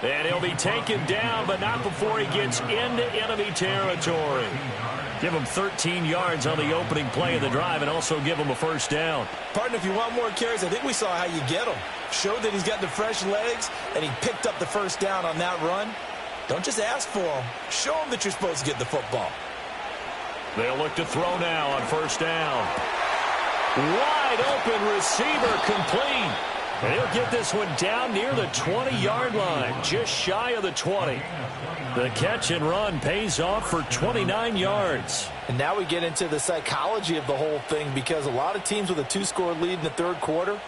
And he'll be taken down, but not before he gets into enemy territory. Give him 13 yards on the opening play of the drive and also give him a first down. Partner, if you want more carries, I think we saw how you get them. Showed that he's got the fresh legs, and he picked up the first down on that run. Don't just ask for them. Show them that you're supposed to get the football. They'll look to throw now on first down. Wide open receiver complete. And he'll get this one down near the 20-yard line, just shy of the 20. The catch and run pays off for 29 yards. And now we get into the psychology of the whole thing, because a lot of teams with a 2-score lead in the third quarter,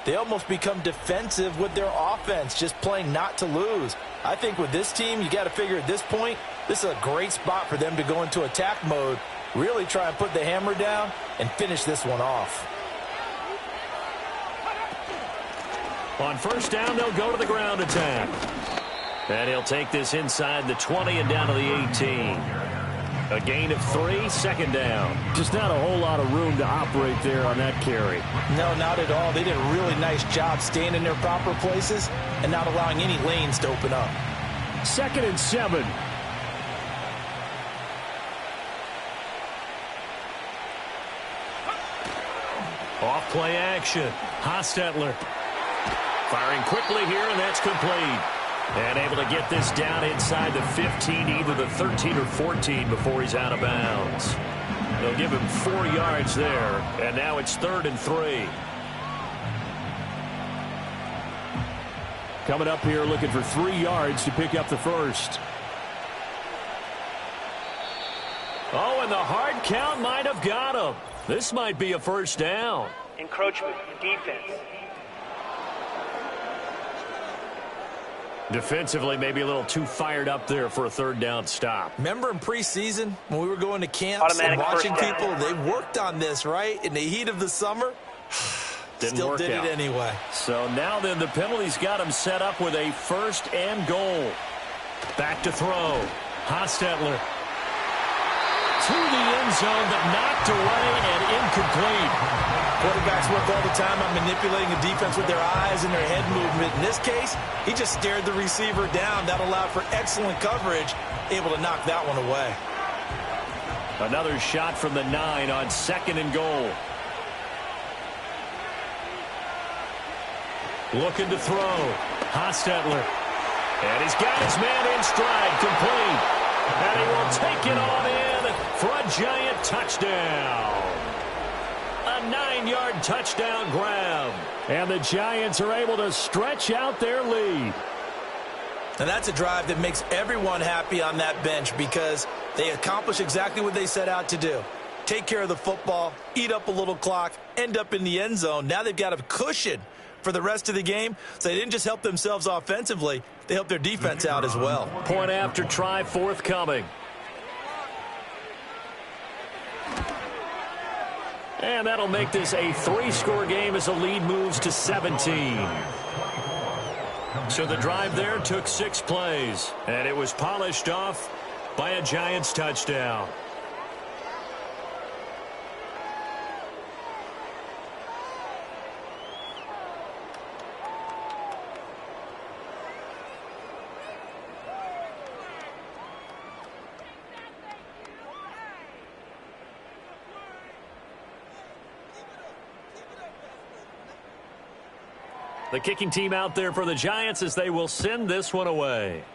they almost become defensive with their offense, just playing not to lose. I think with this team, you got to figure at this point, this is a great spot for them to go into attack mode, really try and put the hammer down and finish this one off. On first down, they'll go to the ground attack. And he'll take this inside the 20 and down to the 18. A gain of 3, second down. Just not a whole lot of room to operate there on that carry. No, not at all. They did a really nice job staying in their proper places and not allowing any lanes to open up. 2nd and 7. Off play action. Hostetler firing quickly here, and that's complete. And able to get this down inside the 15, either the 13 or 14 before he's out of bounds. They'll give him 4 yards there, and now it's 3rd and 3. Coming up here looking for 3 yards to pick up the first. Oh, and the hard count might have got him. This might be a first down. Encroachment, defense. Defensively, maybe a little too fired up there for a 3rd down stop. Remember in preseason when we were going to camps and watching people, they worked on this, right? In the heat of the summer, still did it anyway. So now then the penalty's got him set up with a 1st and goal. Back to throw. Hostetler to the end zone, but knocked away and incomplete. Quarterbacks work all the time on manipulating the defense with their eyes and their head movement. In this case, he just stared the receiver down. That allowed for excellent coverage, able to knock that one away. Another shot from the 9 on 2nd and goal. Looking to throw. Hostetler. And he's got his man in stride, complete. And he will take it on in for a giant touchdown. A 9-yard touchdown grab. And the Giants are able to stretch out their lead. And that's a drive that makes everyone happy on that bench, because they accomplish exactly what they set out to do. Take care of the football, eat up a little clock, end up in the end zone. Now they've got a cushion for the rest of the game, so they didn't just help themselves offensively, they helped their defense out as well. Point after try forthcoming. And that'll make this a 3-score game as the lead moves to 17. So the drive there took 6 plays, and it was polished off by a Giants touchdown. The kicking team out there for the Giants as they will send this one away.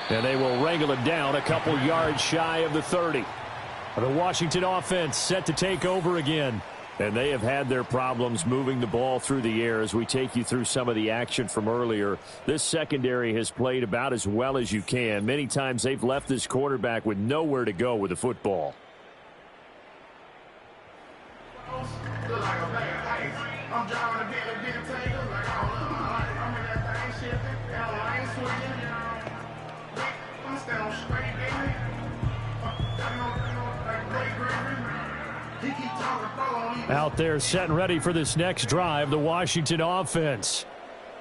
And they will wrangle it down a couple yards shy of the 30. The Washington offense set to take over again. And they have had their problems moving the ball through the air as we take you through some of the action from earlier. This secondary has played about as well as you can. Many times they've left this quarterback with nowhere to go with the football. I'm driving a bit of tangle, like, I'm in that thing shifting, and the lane Out there set and ready for this next drive, the Washington offense.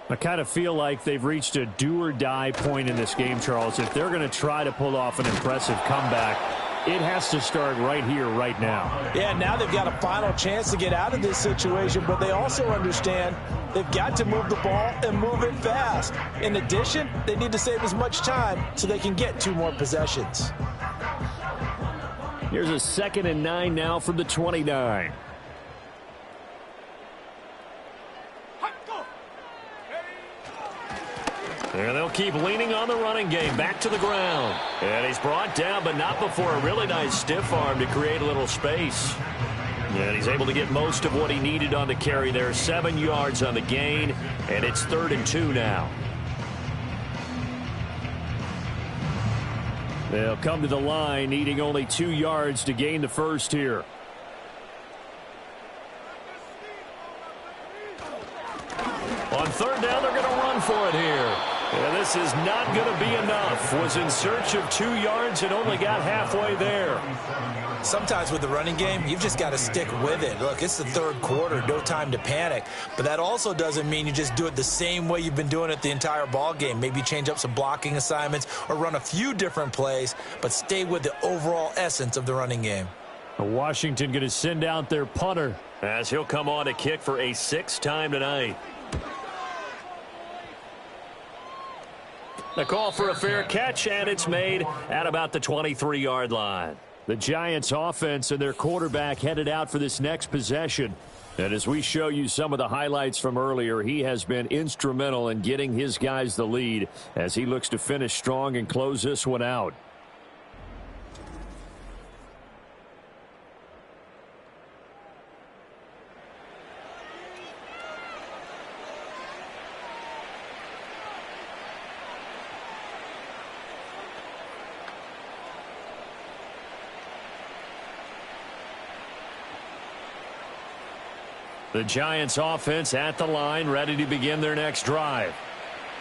I kind of feel like they've reached a do-or-die point in this game, Charles. If they're going to try to pull off an impressive comeback, it has to start right here, right now. Yeah, now they've got a final chance to get out of this situation, but they also understand they've got to move the ball and move it fast. In addition, they need to save as much time so they can get 2 more possessions. Here's a 2nd and 9 now from the 29. And they'll keep leaning on the running game. Back to the ground. And he's brought down, but not before a really nice stiff arm to create a little space. And he's able to get most of what he needed on the carry there. 7 yards on the gain, and it's 3rd and 2 now. They'll come to the line, needing only 2 yards to gain the first here. On 3rd down, they're going to run for it here. And this is not going to be enough. Was in search of 2 yards and only got halfway there. Sometimes with the running game, you've just got to stick with it. Look, it's the 3rd quarter, no time to panic. But that also doesn't mean you just do it the same way you've been doing it the entire ball game. Maybe change up some blocking assignments or run a few different plays, but stay with the overall essence of the running game. Washington going to send out their punter, as he'll come on to kick for a 6th time tonight. The call for a fair catch, and it's made at about the 23-yard line. The Giants offense and their quarterback headed out for this next possession. And as we show you some of the highlights from earlier, he has been instrumental in getting his guys the lead as he looks to finish strong and close this one out. The Giants offense at the line, ready to begin their next drive.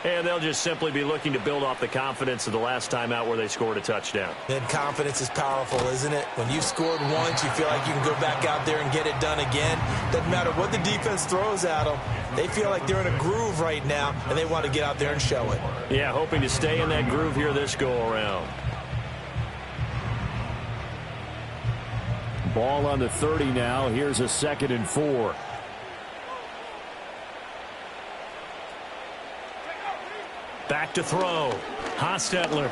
And they'll just simply be looking to build off the confidence of the last time out where they scored a touchdown. And confidence is powerful, isn't it? When you've scored once, you feel like you can go back out there and get it done again. Doesn't matter what the defense throws at them. They feel like they're in a groove right now, and they want to get out there and show it. Yeah, hoping to stay in that groove here this go-around. Ball on the 30 now. Here's a 2nd and 4. Back to throw. Hostetler.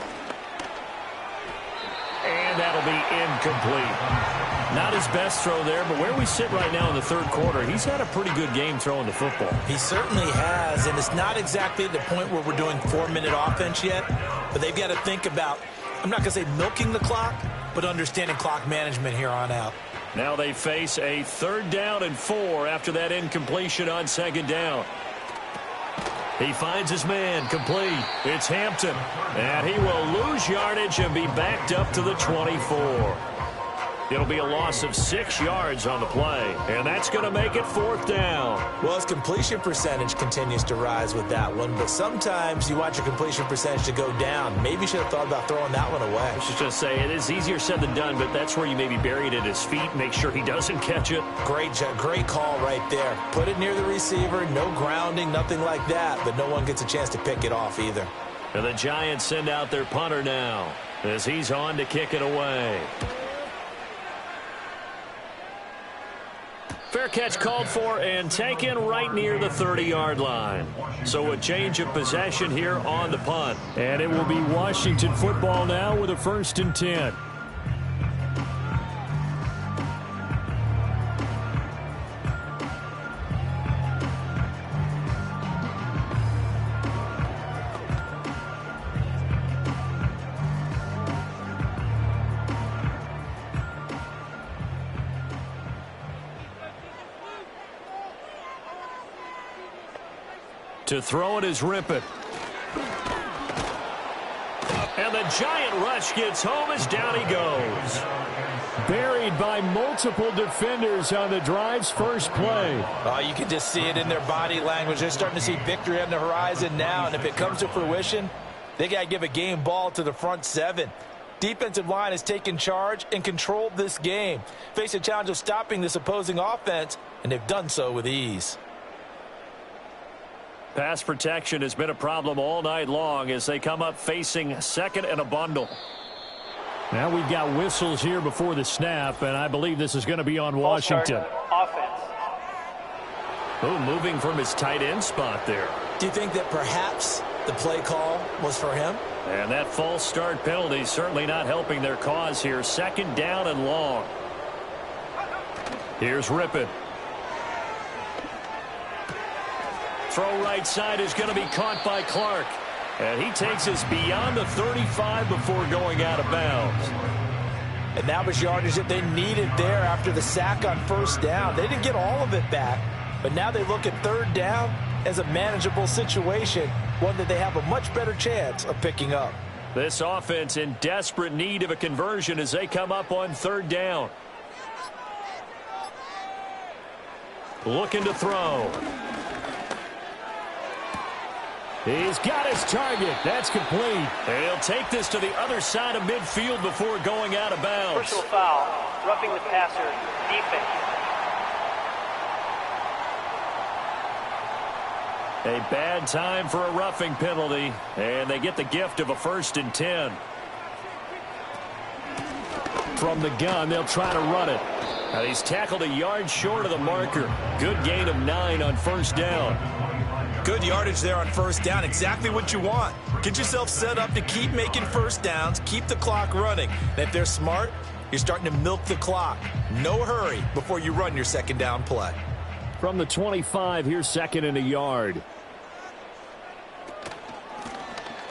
And that'll be incomplete. Not his best throw there, but where we sit right now in the 3rd quarter, he's had a pretty good game throwing the football. He certainly has, and it's not exactly at the point where we're doing 4-minute offense yet, but they've got to think about, I'm not going to say milking the clock, but understanding clock management here on out. Now they face a 3rd down and 4 after that incompletion on 2nd down. He finds his man, complete. It's Hampton, and he will lose yardage and be backed up to the 24. It'll be a loss of 6 yards on the play, and that's going to make it 4th down. Well, his completion percentage continues to rise with that one, but sometimes you want your completion percentage to go down. Maybe you should have thought about throwing that one away. I was just say, it is easier said than done, but that's where you maybe bury it at his feet, make sure he doesn't catch it. Great call right there. Put it near the receiver, no grounding, nothing like that, but no one gets a chance to pick it off either. And the Giants send out their punter now as he's on to kick it away. Fair catch called for and taken right near the 30-yard line. So a change of possession here on the punt. And it will be Washington football now with a 1st and 10. To throw it is Rippett. And the giant rush gets home as down he goes. Buried by multiple defenders on the drive's first play. You can just see it in their body language. They're starting to see victory on the horizon now, and if it comes to fruition, they got to give a game ball to the front seven. Defensive line has taken charge and controlled this game. Face a challenge of stopping this opposing offense, and they've done so with ease. Pass protection has been a problem all night long as they come up facing second and a bundle. Now we've got whistles here before the snap, and I believe this is going to be on Washington. Offense. Oh, moving from his tight end spot there. Do you think that perhaps the play call was for him? And that false start penalty certainly not helping their cause here. Second down and long. Here's Rippon. Throw right side is going to be caught by Clark. And he takes us beyond the 35 before going out of bounds. And that was yardage that they needed there after the sack on first down. They didn't get all of it back, but now they look at third down as a manageable situation, one that they have a much better chance of picking up. This offense in desperate need of a conversion as they come up on third down. Looking to throw. He's got his target. That's complete. He'll take this to the other side of midfield before going out of bounds. Personal foul. Roughing the passer. Defense. A bad time for a roughing penalty, and they get the gift of a 1st and 10. From the gun, they'll try to run it. And he's tackled a yard short of the marker. Good gain of 9 on first down. Good yardage there on first down. Exactly what you want. Get yourself set up to keep making first downs, keep the clock running. And if they're smart, you're starting to milk the clock. No hurry before you run your second down play. From the 25, here's second and a yard.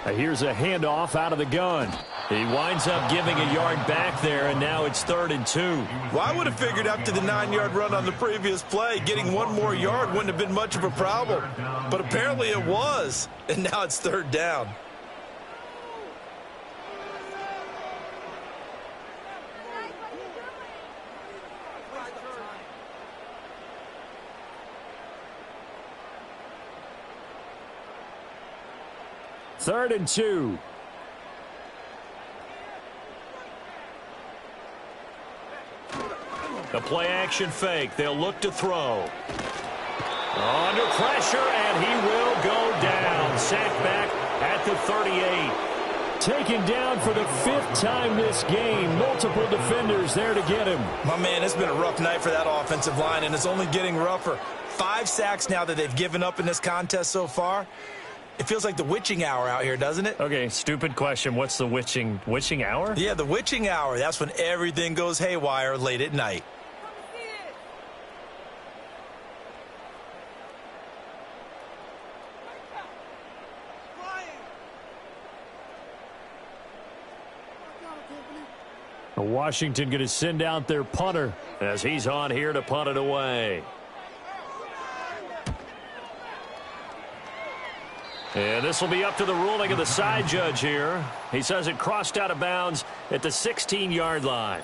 Here's a handoff out of the gun. He winds up giving a yard back there, and now it's 3rd and 2. Well, I would have figured after the 9-yard run on the previous play, getting one more yard wouldn't have been much of a problem. But apparently it was, and now it's 3rd down. Third and 2. The play action fake. They'll look to throw. Under pressure, and he will go down. Sacked back at the 38. Taken down for the 5th time this game. Multiple defenders there to get him. My man, it's been a rough night for that offensive line, and it's only getting rougher. 5 sacks now that they've given up in this contest so far. It feels like the witching hour out here, doesn't it? Okay, stupid question. What's the witching hour? Yeah, the witching hour. That's when everything goes haywire late at night. Washington going to send out their punter as he's on here to punt it away. And this will be up to the ruling of the side judge here. He says it crossed out of bounds at the 16-yard line.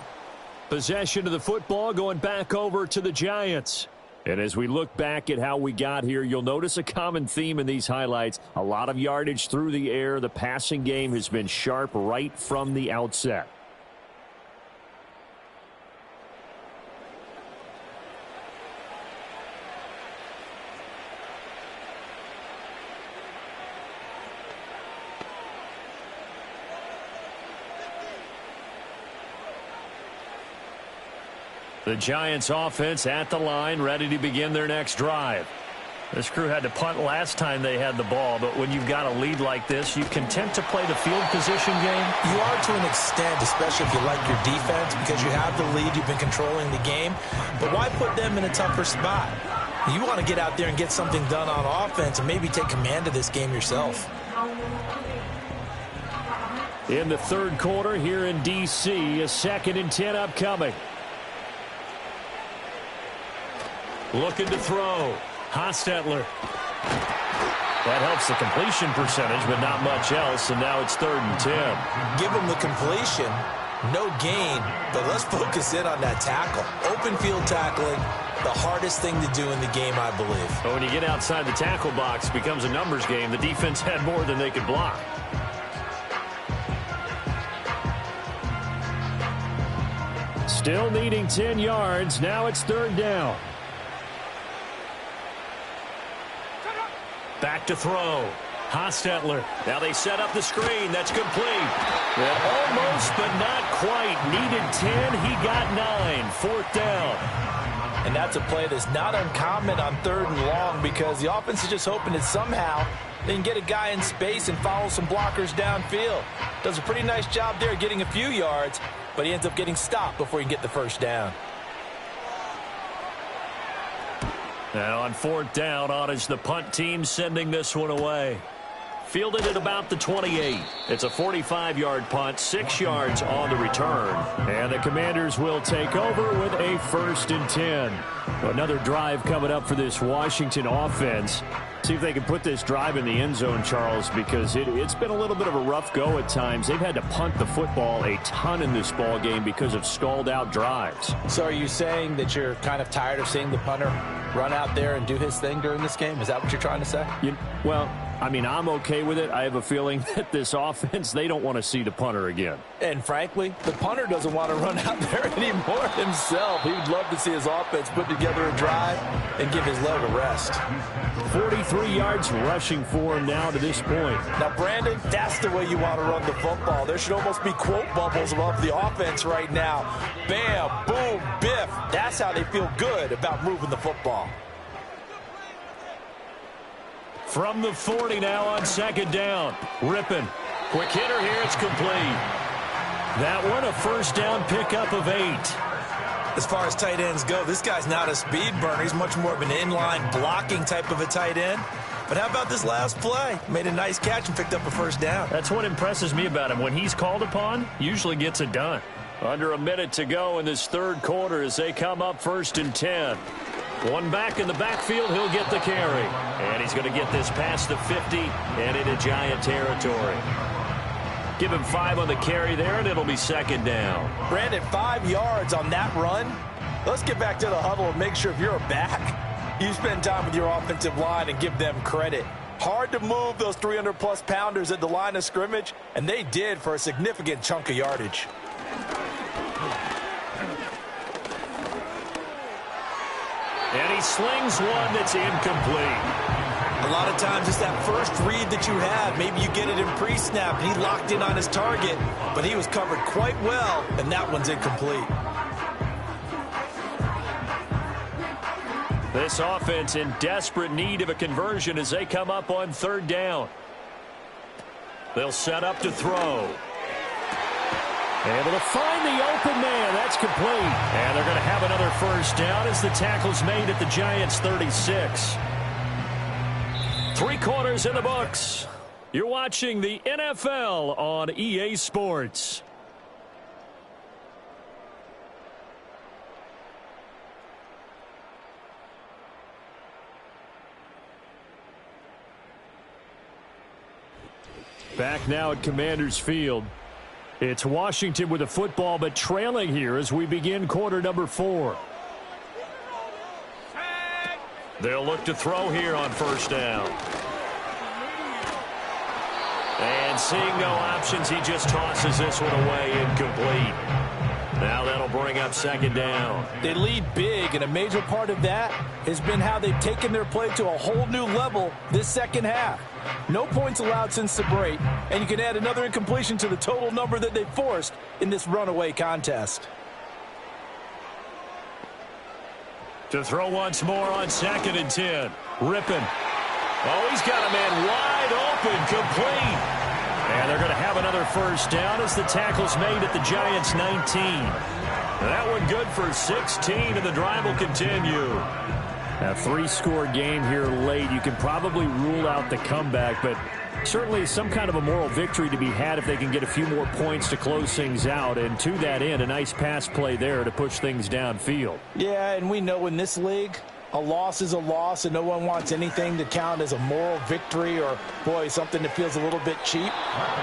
Possession of the football going back over to the Giants. And as we look back at how we got here, you'll notice a common theme in these highlights. A lot of yardage through the air. The passing game has been sharp right from the outset. The Giants offense at the line, ready to begin their next drive. This crew had to punt last time they had the ball, but when you've got a lead like this, you content to play the field position game? You are to an extent, especially if you like your defense, because you have the lead, you've been controlling the game. But why put them in a tougher spot? You want to get out there and get something done on offense and maybe take command of this game yourself. In the third quarter here in D.C., a 2nd and 10 upcoming. Looking to throw. Hostetler. That helps the completion percentage, but not much else, and now it's 3rd and 10. Give him the completion, No gain, but let's focus in on that tackle. Open field tackling, the hardest thing to do in the game, I believe. But when you get outside the tackle box, it becomes a numbers game. The defense had more than they could block. Still needing 10 yards. Now it's third down. Back to throw. Hostetler. Now they set up the screen. That's complete. And almost, but not quite. Needed 10. He got 9. Fourth down. And that's a play that's not uncommon on third and long because the offense is just hoping that somehow they can get a guy in space and follow some blockers downfield. Does a pretty nice job there getting a few yards, but he ends up getting stopped before he can get the first down. Now on fourth down, on is the punt team sending this one away. Fielded at about the 28. It's a 45-yard punt, 6 yards on the return. And the Commanders will take over with a 1st and 10. Another drive coming up for this Washington offense. See if they can put this drive in the end zone, Charles, because it's been a little bit of a rough go at times. They've had to punt the football a ton in this ball game because of stalled-out drives. So are you saying that you're kind of tired of seeing the punter run out there and do his thing during this game? Is that what you're trying to say? Well, I mean, I'm okay with it. I have a feeling that this offense, they don't want to see the punter again. And frankly, the punter doesn't want to run out there anymore himself. He would love to see his offense put together a drive and give his leg a rest. 43 yards rushing for him now to this point. Now, Brandon, that's the way you want to run the football. There should almost be quote bubbles above the offense right now. Bam, boom, biff. That's how they feel good about moving the football. From the 40 now on second down. Rippon. Quick hitter here. It's complete. That one a first down pickup of 8. As far as tight ends go, this guy's not a speed burner. He's much more of an inline blocking type of a tight end. But how about this last play? Made a nice catch and picked up a first down. That's what impresses me about him. When he's called upon, usually gets it done. Under a minute to go in this third quarter as they come up 1st and 10. One back in the backfield, he'll get the carry. And he's going to get this past the 50 and into Giant territory. Give him 5 on the carry there, and it'll be second down. Brandon, 5 yards on that run. Let's get back to the huddle and make sure if you're a back, you spend time with your offensive line and give them credit. Hard to move those 300-plus pounders at the line of scrimmage, and they did for a significant chunk of yardage. And he slings one that's incomplete. A lot of times it's that first read that you have. Maybe you get it in pre-snap, and he locked in on his target, but he was covered quite well, and that one's incomplete. This offense in desperate need of a conversion as they come up on third down. They'll set up to throw. Able to find the open man. That's complete. And they're going to have another first down as the tackle's made at the Giants' 36. 3 quarters in the books. You're watching the NFL on EA Sports. Back now at Commanders Field. It's Washington with the football, but trailing here as we begin quarter number 4. They'll look to throw here on first down. And seeing no options, he just tosses this one away, incomplete. Now that'll bring up second down. They lead big, and a major part of that has been how they've taken their play to a whole new level this second half. No points allowed since the break, and you can add another incompletion to the total number that they forced in this runaway contest. To throw once more on 2nd and 10. Rippon. Oh, he's got a man wide open, complete. And they're going to have another first down as the tackle's made at the Giants' 19. That one good for 16, and the drive will continue. A 3-score game here late. You can probably rule out the comeback, but certainly some kind of a moral victory to be had if they can get a few more points to close things out. And to that end, a nice pass play there to push things downfield. Yeah, and we know in this league, A loss is a loss, and no one wants anything to count as a moral victory or, boy, something that feels a little bit cheap.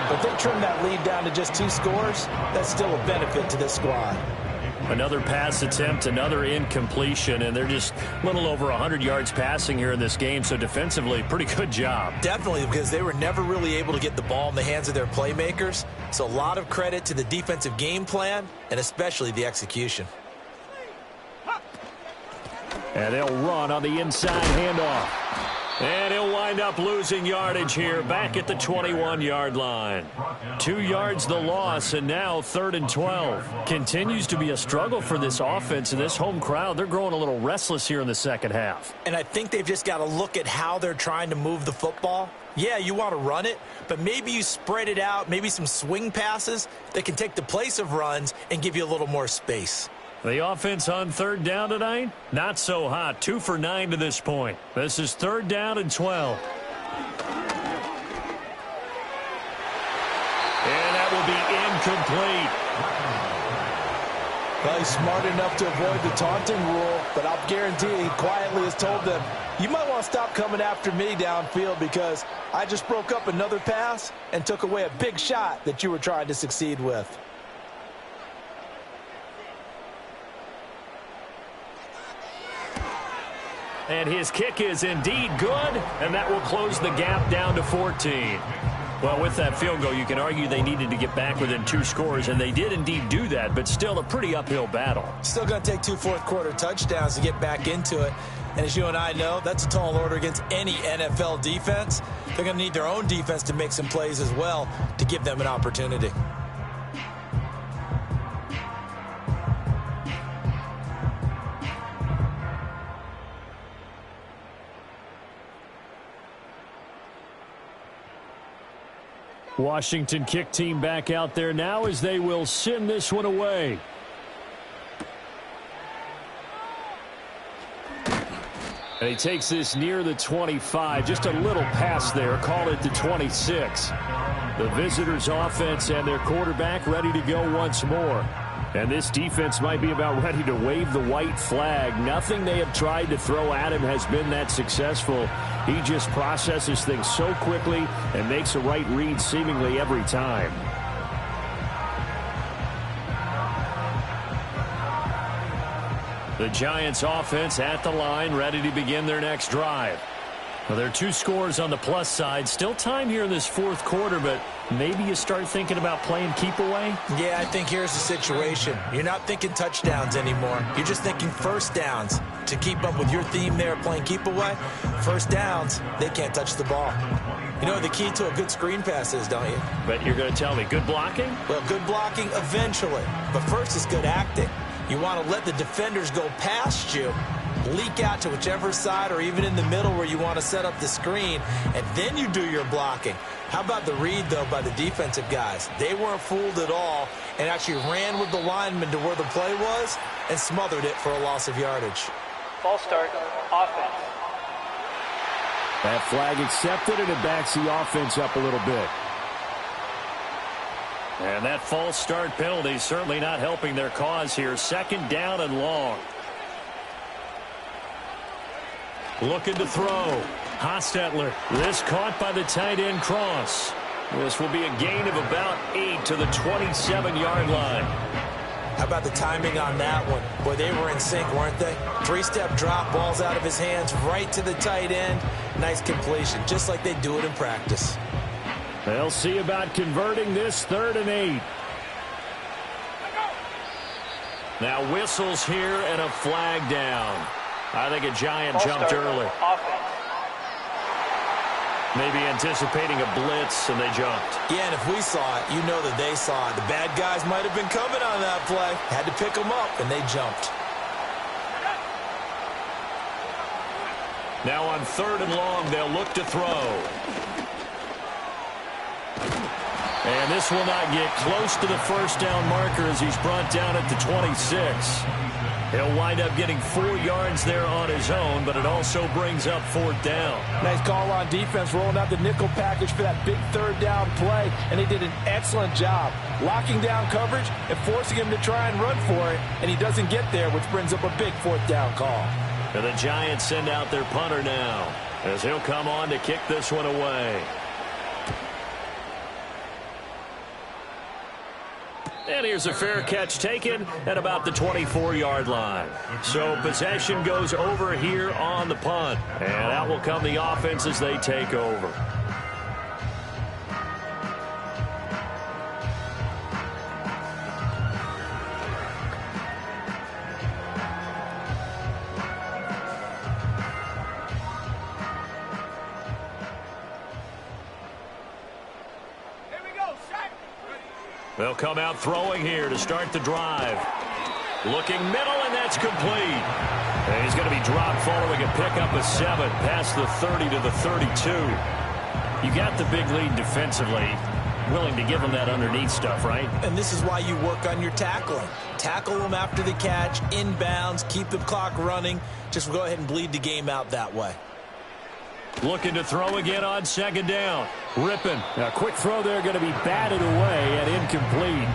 But they trim that lead down to just 2 scores. That's still a benefit to this squad. Another pass attempt, another incompletion, and they're just a little over 100 yards passing here in this game, so defensively, pretty good job. Definitely, because they were never really able to get the ball in the hands of their playmakers. So a lot of credit to the defensive game plan, and especially the execution. And they'll run on the inside handoff. And he'll wind up losing yardage here back at the 21-yard line. 2 yards the loss, and now 3rd and 12. Continues to be a struggle for this offense and this home crowd. They're growing a little restless here in the second half. And I think they've just got to look at how they're trying to move the football. Yeah, you want to run it, but maybe you spread it out, maybe some swing passes that can take the place of runs and give you a little more space. The offense on 3rd down tonight, not so hot. 2 for 9 to this point. This is 3rd down and 12. And that will be incomplete. Well, he's smart enough to avoid the taunting rule, but I'll guarantee he quietly has told them, you might want to stop coming after me downfield because I just broke up another pass and took away a big shot that you were trying to succeed with. And his kick is indeed good, and that will close the gap down to 14. Well, with that field goal, you can argue they needed to get back within 2 scores, and they did indeed do that, but still a pretty uphill battle. Still going to take 2 fourth-quarter touchdowns to get back into it. And as you and I know, that's a tall order against any NFL defense. They're going to need their own defense to make some plays as well to give them an opportunity. Washington kick team back out there now as they will send this one away. And he takes this near the 25. Just a little pass there. Call it the 26. The visitors' offense and their quarterback ready to go once more. And this defense might be about ready to wave the white flag. Nothing they have tried to throw at him has been that successful. He just processes things so quickly and makes a right read seemingly every time. The Giants offense at the line, ready to begin their next drive. Well, there are 2 scores on the plus side. Still time here in this 4th quarter, but maybe you start thinking about playing keep away? Yeah, I think here's the situation. You're not thinking touchdowns anymore. You're just thinking first downs. To keep up with your theme there, playing keep away, first downs, they can't touch the ball. You know what the key to a good screen pass is, don't you? But you're going to tell me good blocking? Well, good blocking eventually. But first is good acting. You want to let the defenders go past you, leak out to whichever side or even in the middle where you want to set up the screen, and then you do your blocking. How about the read, though, by the defensive guys? They weren't fooled at all and actually ran with the lineman to where the play was and smothered it for a loss of yardage. False start, offense. That flag accepted, and it backs the offense up a little bit. And that false start penalty certainly not helping their cause here. 2nd down and long. Looking to throw. Hostetler. This caught by the tight end Cross. This will be a gain of about 8 to the 27-yard line. How about the timing on that one? Boy, they were in sync, weren't they? 3-step drop, balls out of his hands, right to the tight end. Nice completion, just like they do it in practice. They'll see about converting this 3rd and 8. Now whistles here and a flag down. I think a Giant False jumped start, early. offense. Maybe anticipating a blitz, and they jumped. Yeah, and if we saw it, you know that they saw it. The bad guys might have been coming on that play. Had to pick them up, and they jumped. Now on 3rd and long, they'll look to throw. And this will not get close to the first down marker as he's brought down at the 26. He'll wind up getting 4 yards there on his own, but it also brings up 4th down. Nice call on defense, rolling out the nickel package for that big 3rd down play, and they did an excellent job locking down coverage and forcing him to try and run for it, and he doesn't get there, which brings up a big 4th down call. And the Giants send out their punter now, as he'll come on to kick this one away. And here's a fair catch taken at about the 24-yard line. So possession goes over here on the punt. And out will come the offense as they take over. They'll come out throwing here to start the drive. Looking middle, and that's complete. And he's going to be dropped following a pickup of 7 past the 30 to the 32. You got the big lead defensively. Willing to give them that underneath stuff, right? And this is why you work on your tackling. Tackle them after the catch, inbounds, keep the clock running. Just go ahead and bleed the game out that way. Looking to throw again on second down. Ripping. A quick throw there going to be batted away and incomplete.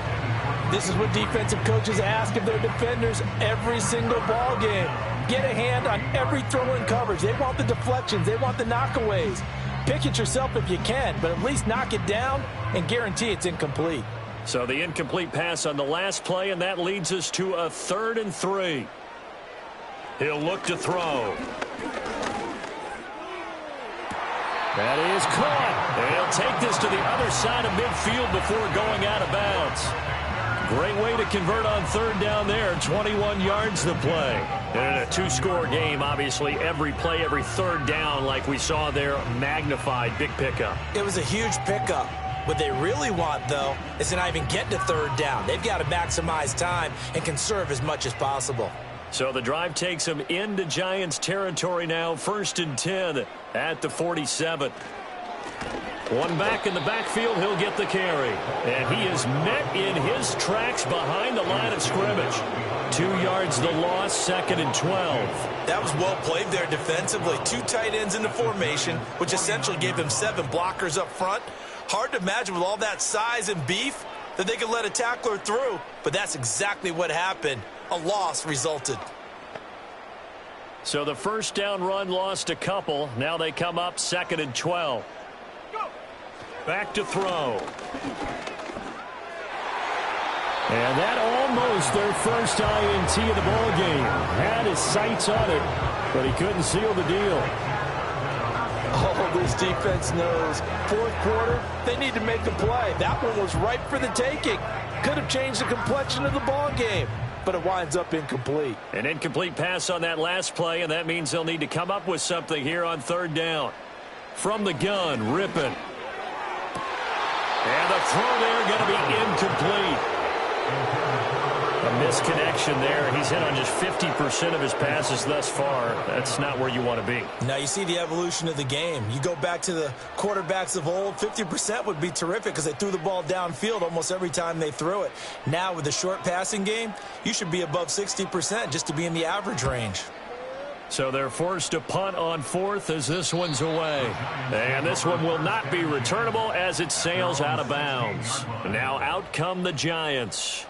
This is what defensive coaches ask of their defenders every single ball game. Get a hand on every throw in coverage. They want the deflections. They want the knockaways. Pick it yourself if you can, but at least knock it down and guarantee it's incomplete. So the incomplete pass on the last play, and that leads us to a 3rd and 3. He'll look to throw. That is caught. And he'll take this to the other side of midfield before going out of bounds. Great way to convert on 3rd down there. 21 yards the play. And in a 2-score game, obviously, every play, every 3rd down, like we saw there, magnified. Big pickup. It was a huge pickup. What they really want, though, is to not even get to 3rd down. They've got to maximize time and conserve as much as possible. So the drive takes him into Giants territory now. 1st and 10 at the 47. One back in the backfield. He'll get the carry. And he is met in his tracks behind the line of scrimmage. 2 yards the loss, 2nd and 12. That was well played there defensively. 2 tight ends in the formation, which essentially gave him 7 blockers up front. Hard to imagine with all that size and beef that they could let a tackler through. But that's exactly what happened. A loss resulted. So the 1st down run lost a couple. Now they come up 2nd and 12. Back to throw. And that almost their first INT of the ball game. Had his sights on it, but he couldn't seal the deal. Oh, this defense knows. 4th quarter, they need to make a play. That one was ripe for the taking. Could have changed the complexion of the ball game, but it winds up incomplete. An incomplete pass on that last play, and that means they'll need to come up with something here on 3rd down. From the gun, Rippin. And the throw there going to be incomplete. A misconnection there. He's hit on just 50% of his passes thus far. That's not where you want to be. Now you see the evolution of the game. You go back to the quarterbacks of old, 50% would be terrific because they threw the ball downfield almost every time they threw it. Now with the short passing game, you should be above 60% just to be in the average range. So they're forced to punt on 4th as this one's away. And this one will not be returnable as it sails out of bounds. Now out come the Giants.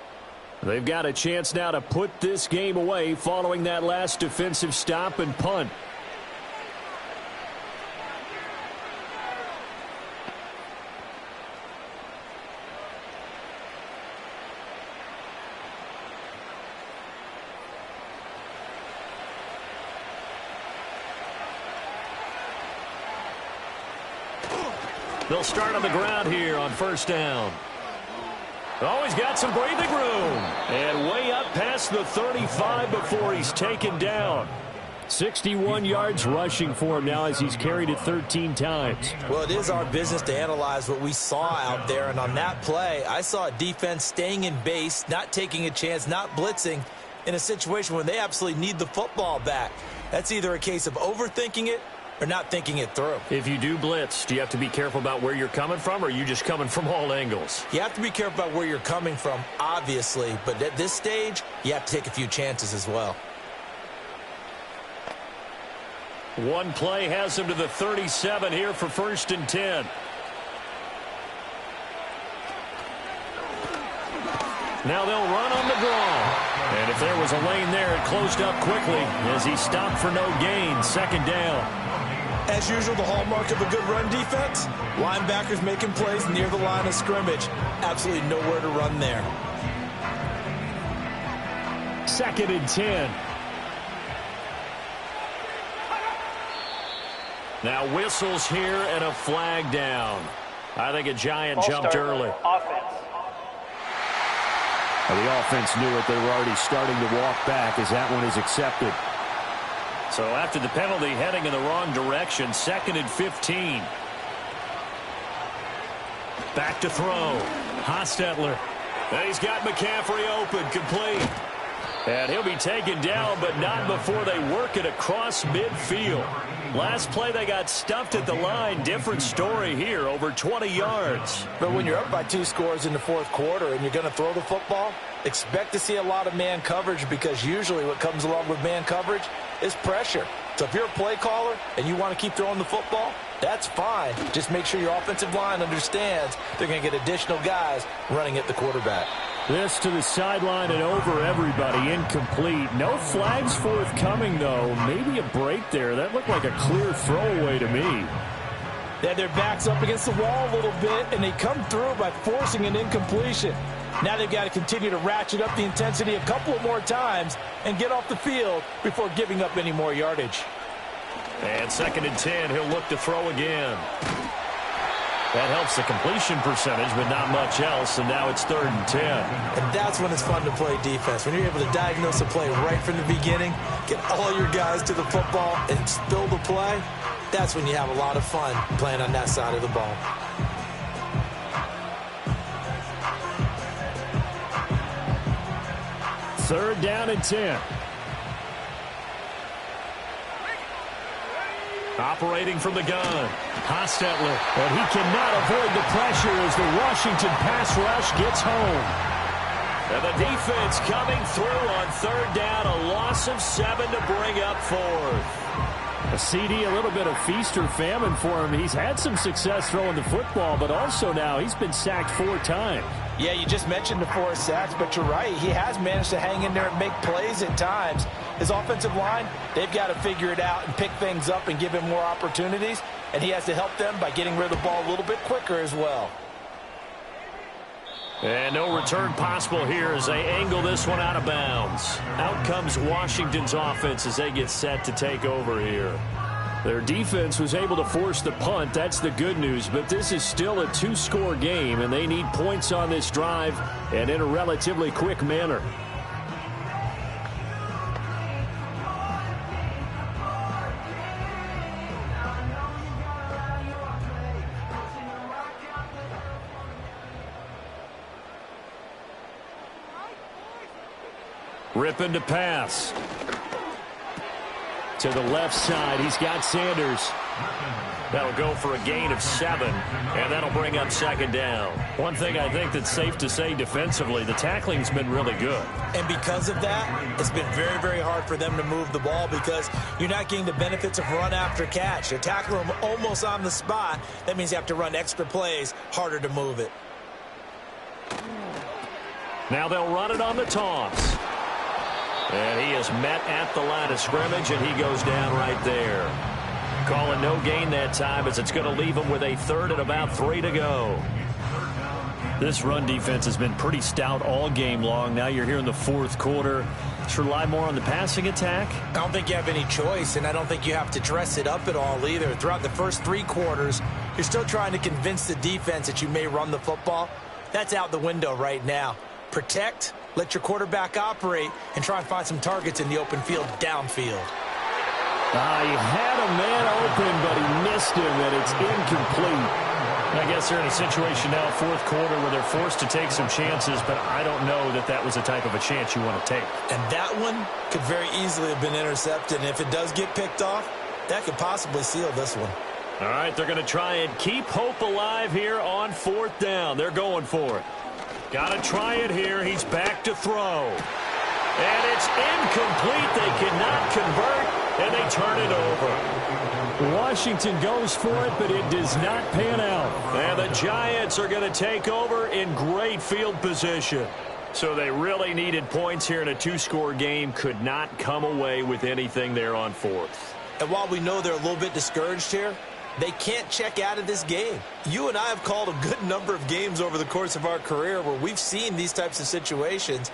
They've got a chance now to put this game away following that last defensive stop and punt. They'll start on the ground here on 1st down. Oh, he's got some breathing room. And way up past the 35 before he's taken down. 61 yards rushing for him now as he's carried it 13 times. Well, it is our business to analyze what we saw out there. And on that play, I saw a defense staying in base, not taking a chance, not blitzing in a situation where they absolutely need the football back. That's either a case of overthinking it or not thinking it through. If you do blitz, do you have to be careful about where you're coming from, or are you just coming from all angles? You have to be careful about where you're coming from, obviously, but at this stage, you have to take a few chances as well. One play has him to the 37 here for 1st and 10. Now they'll run on the draw. And if there was a lane there, it closed up quickly as he stopped for no gain. Second down. As usual, the hallmark of a good run defense, linebackers making plays near the line of scrimmage. Absolutely nowhere to run there. Second and 10. Now whistles here and a flag down. I think a Giant jumped early. Offense. Well, the offense knew it. They were already starting to walk back as that one is accepted. So after the penalty, heading in the wrong direction, second and 15. Back to throw. Hostetler. And he's got McCaffrey open, complete. And he'll be taken down, but not before they work it across midfield. Last play, they got stuffed at the line. Different story here, over 20 yards. But when you're up by 2 scores in the fourth quarter and you're going to throw the football, expect to see a lot of man coverage, because usually what comes along with man coverage is pressure. So if you're a play caller and you want to keep throwing the football, that's fine. Just make sure your offensive line understands they're going to get additional guys running at the quarterback. This to the sideline and over everybody. Incomplete. No flags forthcoming, though. Maybe a break there. That looked like a clear throwaway to me. They had their backs up against the wall a little bit, and they come through by forcing an incompletion. Now they've got to continue to ratchet up the intensity a couple more times and get off the field before giving up any more yardage. And second and 10, he'll look to throw again. That helps the completion percentage, but not much else, and now it's third and 10. And that's when it's fun to play defense. When you're able to diagnose a play right from the beginning, get all your guys to the football, and spill the play, that's when you have a lot of fun playing on that side of the ball. Third down and 10. Operating from the gun, Hostetler. But he cannot avoid the pressure as the Washington pass rush gets home. And the defense coming through on third down, a loss of 7 to bring up fourth. A CD, a little bit of feast or famine for him. He's had some success throwing the football, but also now he's been sacked 4 times. Yeah, you just mentioned the 4 sacks, but you're right. He has managed to hang in there and make plays at times. His offensive line, they've got to figure it out and pick things up and give him more opportunities, and he has to help them by getting rid of the ball a little bit quicker as well. And no return possible here as they angle this one out of bounds. Out comes Washington's offense as they get set to take over here. Their defense was able to force the punt. That's the good news. But this is still a 2-score game, and they need points on this drive and in a relatively quick manner. Ripping to pass. To the left side, he's got Sanders. That'll go for a gain of 7, and that'll bring up second down. One thing I think that's safe to say defensively, the tackling's been really good. And because of that, it's been very, very hard for them to move the ball because you're not getting the benefits of run after catch. They're tackling them almost on the spot. That means you have to run extra plays, harder to move it. Now they'll run it on the toss. And he is met at the line of scrimmage, and he goes down right there. Calling no gain that time as it's going to leave him with a third and about 3 to go. This run defense has been pretty stout all game long. Now you're here in the fourth quarter. Should rely more on the passing attack? I don't think you have any choice, and I don't think you have to dress it up at all either. Throughout the first 3 quarters, you're still trying to convince the defense that you may run the football. That's out the window right now. Protect, let your quarterback operate, and try and find some targets in the open field downfield. He had a man open, but he missed him, and it's incomplete. I guess they're in a situation now, fourth quarter, where they're forced to take some chances, but I don't know that that was the type of a chance you want to take. And that one could very easily have been intercepted, and if it does get picked off, that could possibly seal this one. All right, they're going to try and keep hope alive here on fourth down. They're going for it. Got to try it here. He's back to throw. And it's incomplete. They cannot convert, and they turn it over. Washington goes for it, but it does not pan out. And the Giants are going to take over in great field position. So they really needed points here in a two-score game. Could not come away with anything there on fourth. And while we know they're a little bit discouraged here, they can't check out of this game. You and I have called a good number of games over the course of our career where we've seen these types of situations.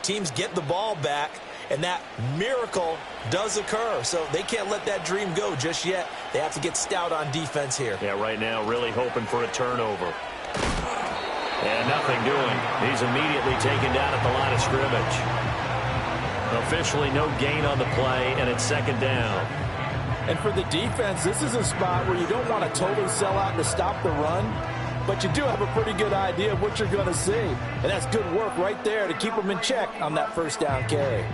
Teams get the ball back, and that miracle does occur. So they can't let that dream go just yet. They have to get stout on defense here. Yeah, right now really hoping for a turnover. And nothing doing. He's immediately taken down at the line of scrimmage. Officially no gain on the play, and it's second down. And for the defense, this is a spot where you don't want to totally sell out to stop the run, but you do have a pretty good idea of what you're going to see. And that's good work right there to keep them in check on that first down carry.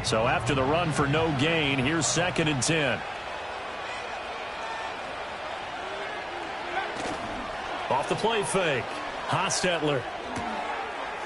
So after the run for no gain, here's second and 10. Off the play fake. Hostetler.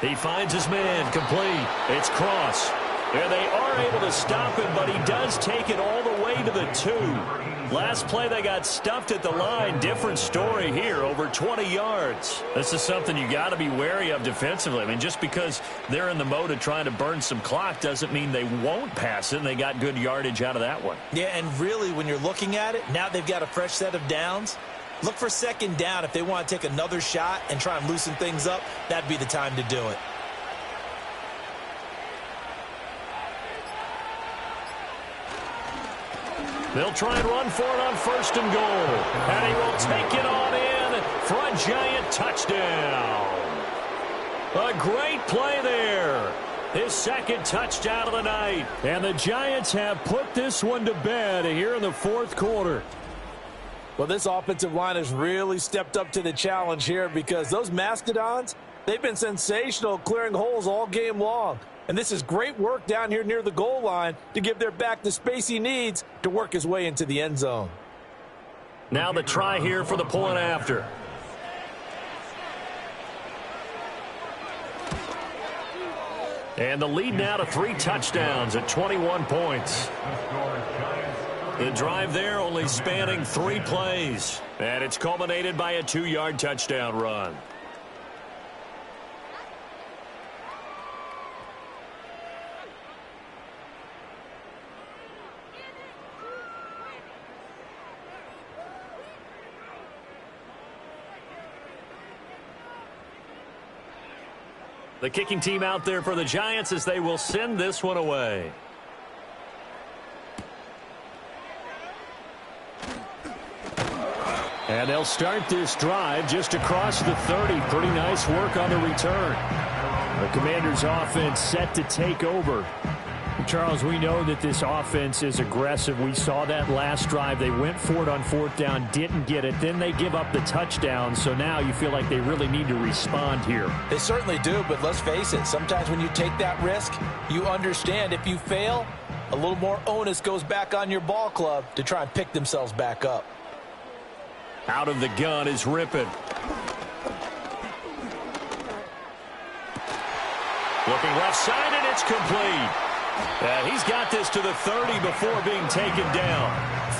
He finds his man. Complete. It's Cross. And they are able to stop him, but he does take it all the way to the 2. Last play, they got stuffed at the line. Different story here, over 20 yards. This is something you got to be wary of defensively. I mean, just because they're in the mode of trying to burn some clock doesn't mean they won't pass it, and they got good yardage out of that one. Yeah, and really, when you're looking at it, now they've got a fresh set of downs. Look for second down. If they want to take another shot and try and loosen things up, that'd be the time to do it. They'll try and run for it on first and goal. And he will take it on in for a Giant touchdown. A great play there. His second touchdown of the night. And the Giants have put this one to bed here in the fourth quarter. Well, this offensive line has really stepped up to the challenge here because those Mastodons, they've been sensational clearing holes all game long. And this is great work down here near the goal line to give their back the space he needs to work his way into the end zone. Now the try here for the point after. And the lead now to 3 touchdowns at 21 points. The drive there only spanning 3 plays. And it's culminated by a 2-yard touchdown run. The kicking team out there for the Giants as they will send this one away. And they'll start this drive just across the 30. Pretty nice work on the return. The Commanders' offense set to take over. Charles, we know that this offense is aggressive. We saw that last drive. They went for it on fourth down, didn't get it. Then they give up the touchdown. So now you feel like they really need to respond here. They certainly do, but let's face it. Sometimes when you take that risk, you understand if you fail, a little more onus goes back on your ball club to try and pick themselves back up. Out of the gun is Rippon. Looking left side, and it's complete. And he's got this to the 30 before being taken down.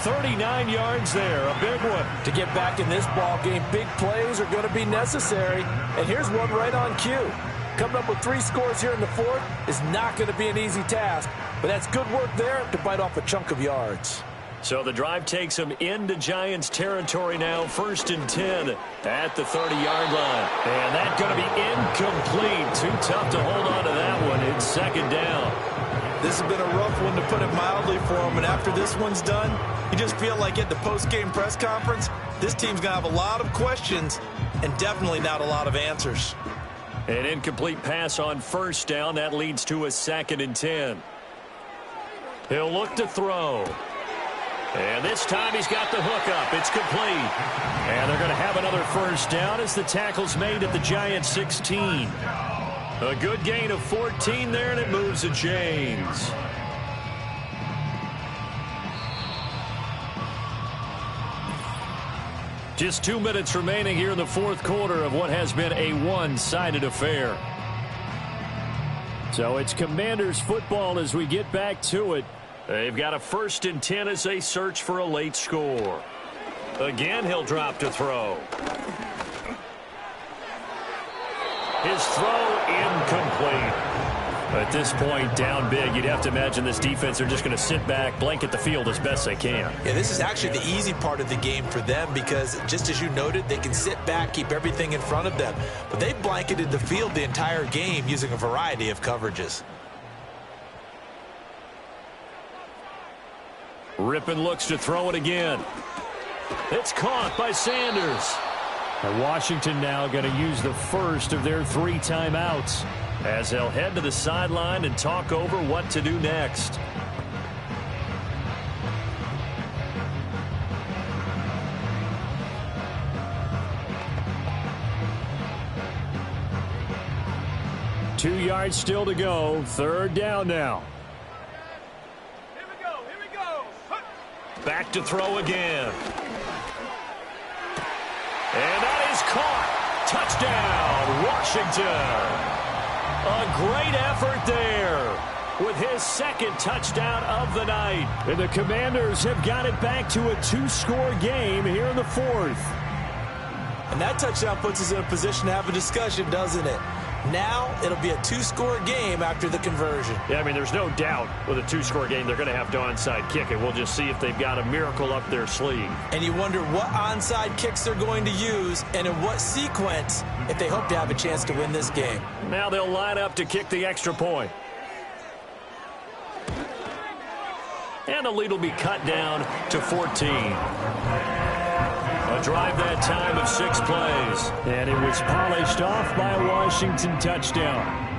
39 yards there, a big one. To get back in this ball game, big plays are going to be necessary. And here's one right on cue. Coming up with 3 scores here in the fourth is not going to be an easy task. But that's good work there to bite off a chunk of yards. So the drive takes him into Giants territory now, 1st and 10 at the 30-yard line. And that's going to be incomplete. Too tough to hold on to that one. It's second down. This has been a rough one, to put it mildly, for him. And after this one's done, you just feel like at the post-game press conference, this team's going to have a lot of questions and definitely not a lot of answers. An incomplete pass on first down. That leads to a 2nd and 10. He'll look to throw. And this time he's got the hook up. It's complete. And they're going to have another first down as the tackle's made at the Giants 16. A good gain of 14 there, and it moves to James. Just 2 minutes remaining here in the fourth quarter of what has been a one-sided affair. So it's Commanders football as we get back to it. They've got a 1st and 10 as they search for a late score. Again, he'll drop to throw. His throw incomplete. At this point, down big, you'd have to imagine this defense are just going to sit back, blanket the field as best they can. Yeah, this is actually the easy part of the game for them because, just as you noted, they can sit back, keep everything in front of them. But they've blanketed the field the entire game using a variety of coverages. Rippon looks to throw it again. It's caught by Sanders. And Washington now going to use the first of their 3 timeouts, as they'll head to the sideline and talk over what to do next. Two yards still to go. 3rd down now. Here we go. Back to throw again. And that is caught. Touchdown, Washington. A great effort there with his 2nd touchdown of the night. And the Commanders have got it back to a 2-score game here in the 4th. And that touchdown puts us in a position to have a discussion, doesn't it? Now it'll be a 2-score game after the conversion. Yeah, I mean, there's no doubt with a 2-score game they're going to have to onside kick it. We'll just see if they've got a miracle up their sleeve. And you wonder what onside kicks they're going to use and in what sequence if they hope to have a chance to win this game. Now they'll line up to kick the extra point. And the lead will be cut down to 14. A drive that time of 6 plays. And it was polished off by a Washington touchdown.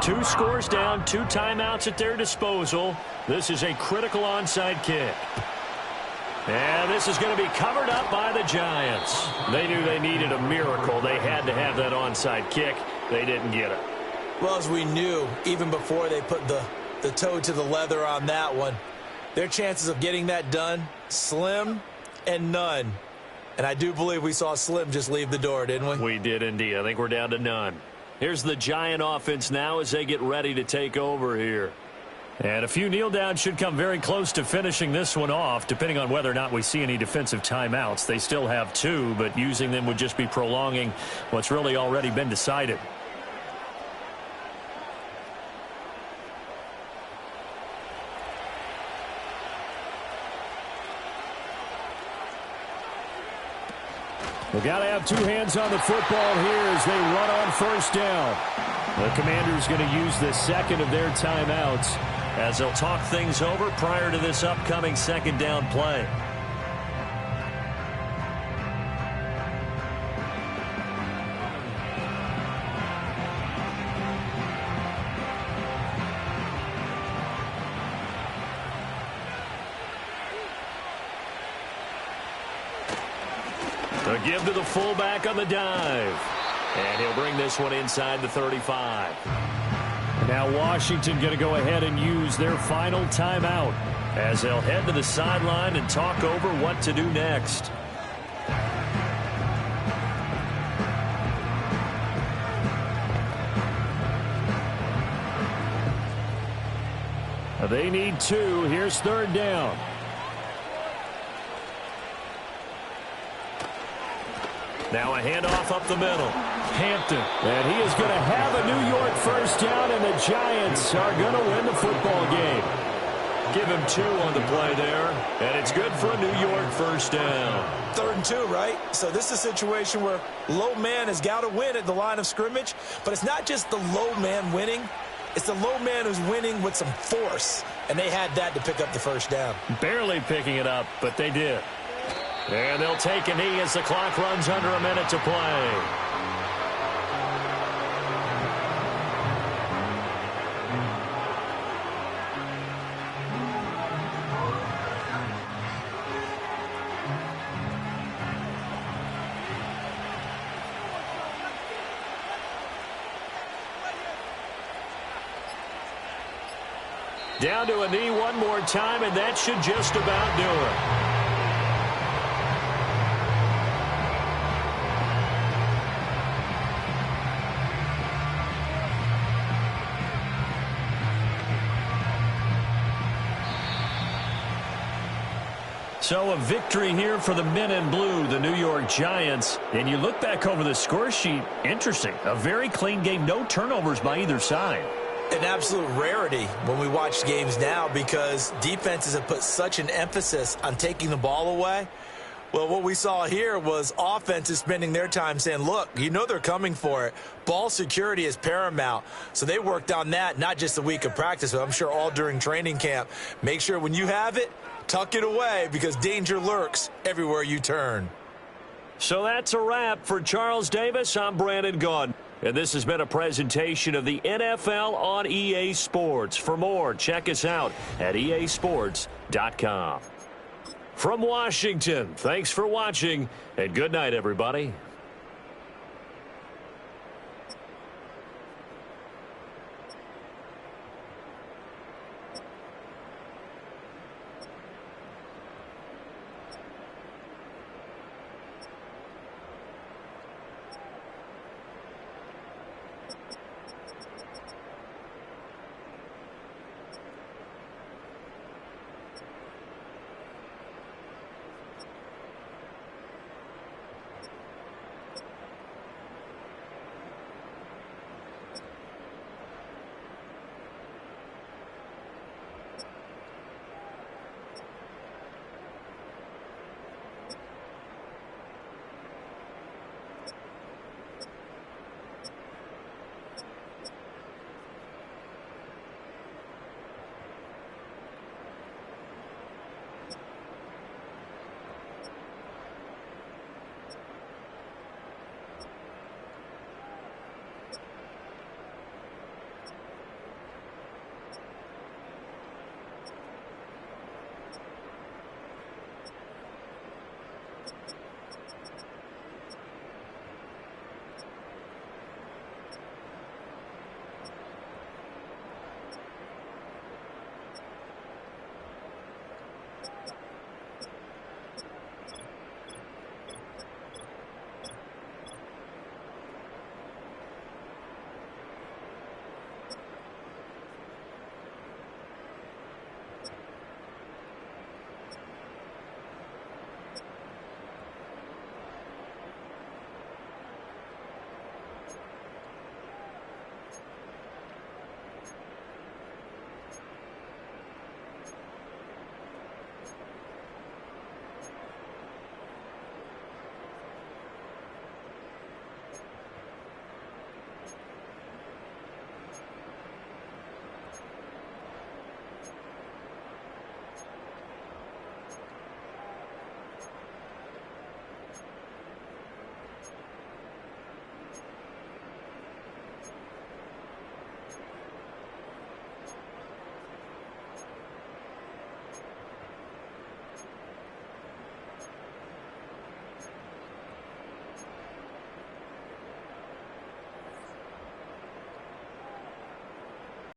Two scores down, 2 timeouts at their disposal. This is a critical onside kick. And this is going to be covered up by the Giants. They knew they needed a miracle. They had to have that onside kick. They didn't get it. Well, as we knew, even before they put the toe to the leather on that one, their chances of getting that done, slim and none. And I do believe we saw Slim just leave the door, didn't we? We did indeed. I think we're down to none. Here's the Giant offense now as they get ready to take over here. And a few kneel downs should come very close to finishing this one off, depending on whether or not we see any defensive timeouts. They still have 2, but using them would just be prolonging what's really already been decided. We've got to have 2 hands on the football here as they run on 1st down. The Commanders going to use the 2nd of their timeouts as they'll talk things over prior to this upcoming 2nd down play. The give to the fullback on the dive. And he'll bring this one inside the 35. Now Washington going to go ahead and use their final timeout as they'll head to the sideline and talk over what to do next. They need 2. Here's 3rd down. Now a handoff up the middle. Hampton. And he is going to have a New York 1st down, and the Giants are going to win the football game. Give him 2 on the play there, and it's good for a New York 1st down. 3rd and 2, right? So this is a situation where low man has got to win at the line of scrimmage, but it's not just the low man winning. It's the low man who's winning with some force, and they had that to pick up the 1st down. Barely picking it up, but they did. And they'll take a knee as the clock runs under a minute to play. Down to a knee one more time, and that should just about do it. So a victory here for the men in blue, the New York Giants. And you look back over the score sheet, interesting. A very clean game, no turnovers by either side. An absolute rarity when we watch games now because defenses have put such an emphasis on taking the ball away. Well, what we saw here was offenses spending their time saying, look, you know they're coming for it. Ball security is paramount. So they worked on that, not just a week of practice, but I'm sure all during training camp. Make sure when you have it, tuck it away because danger lurks everywhere you turn. So that's a wrap for Charles Davis. I'm Brandon Gaudin. And this has been a presentation of the NFL on EA Sports. For more, check us out at easports.com. From Washington, thanks for watching, and good night, everybody.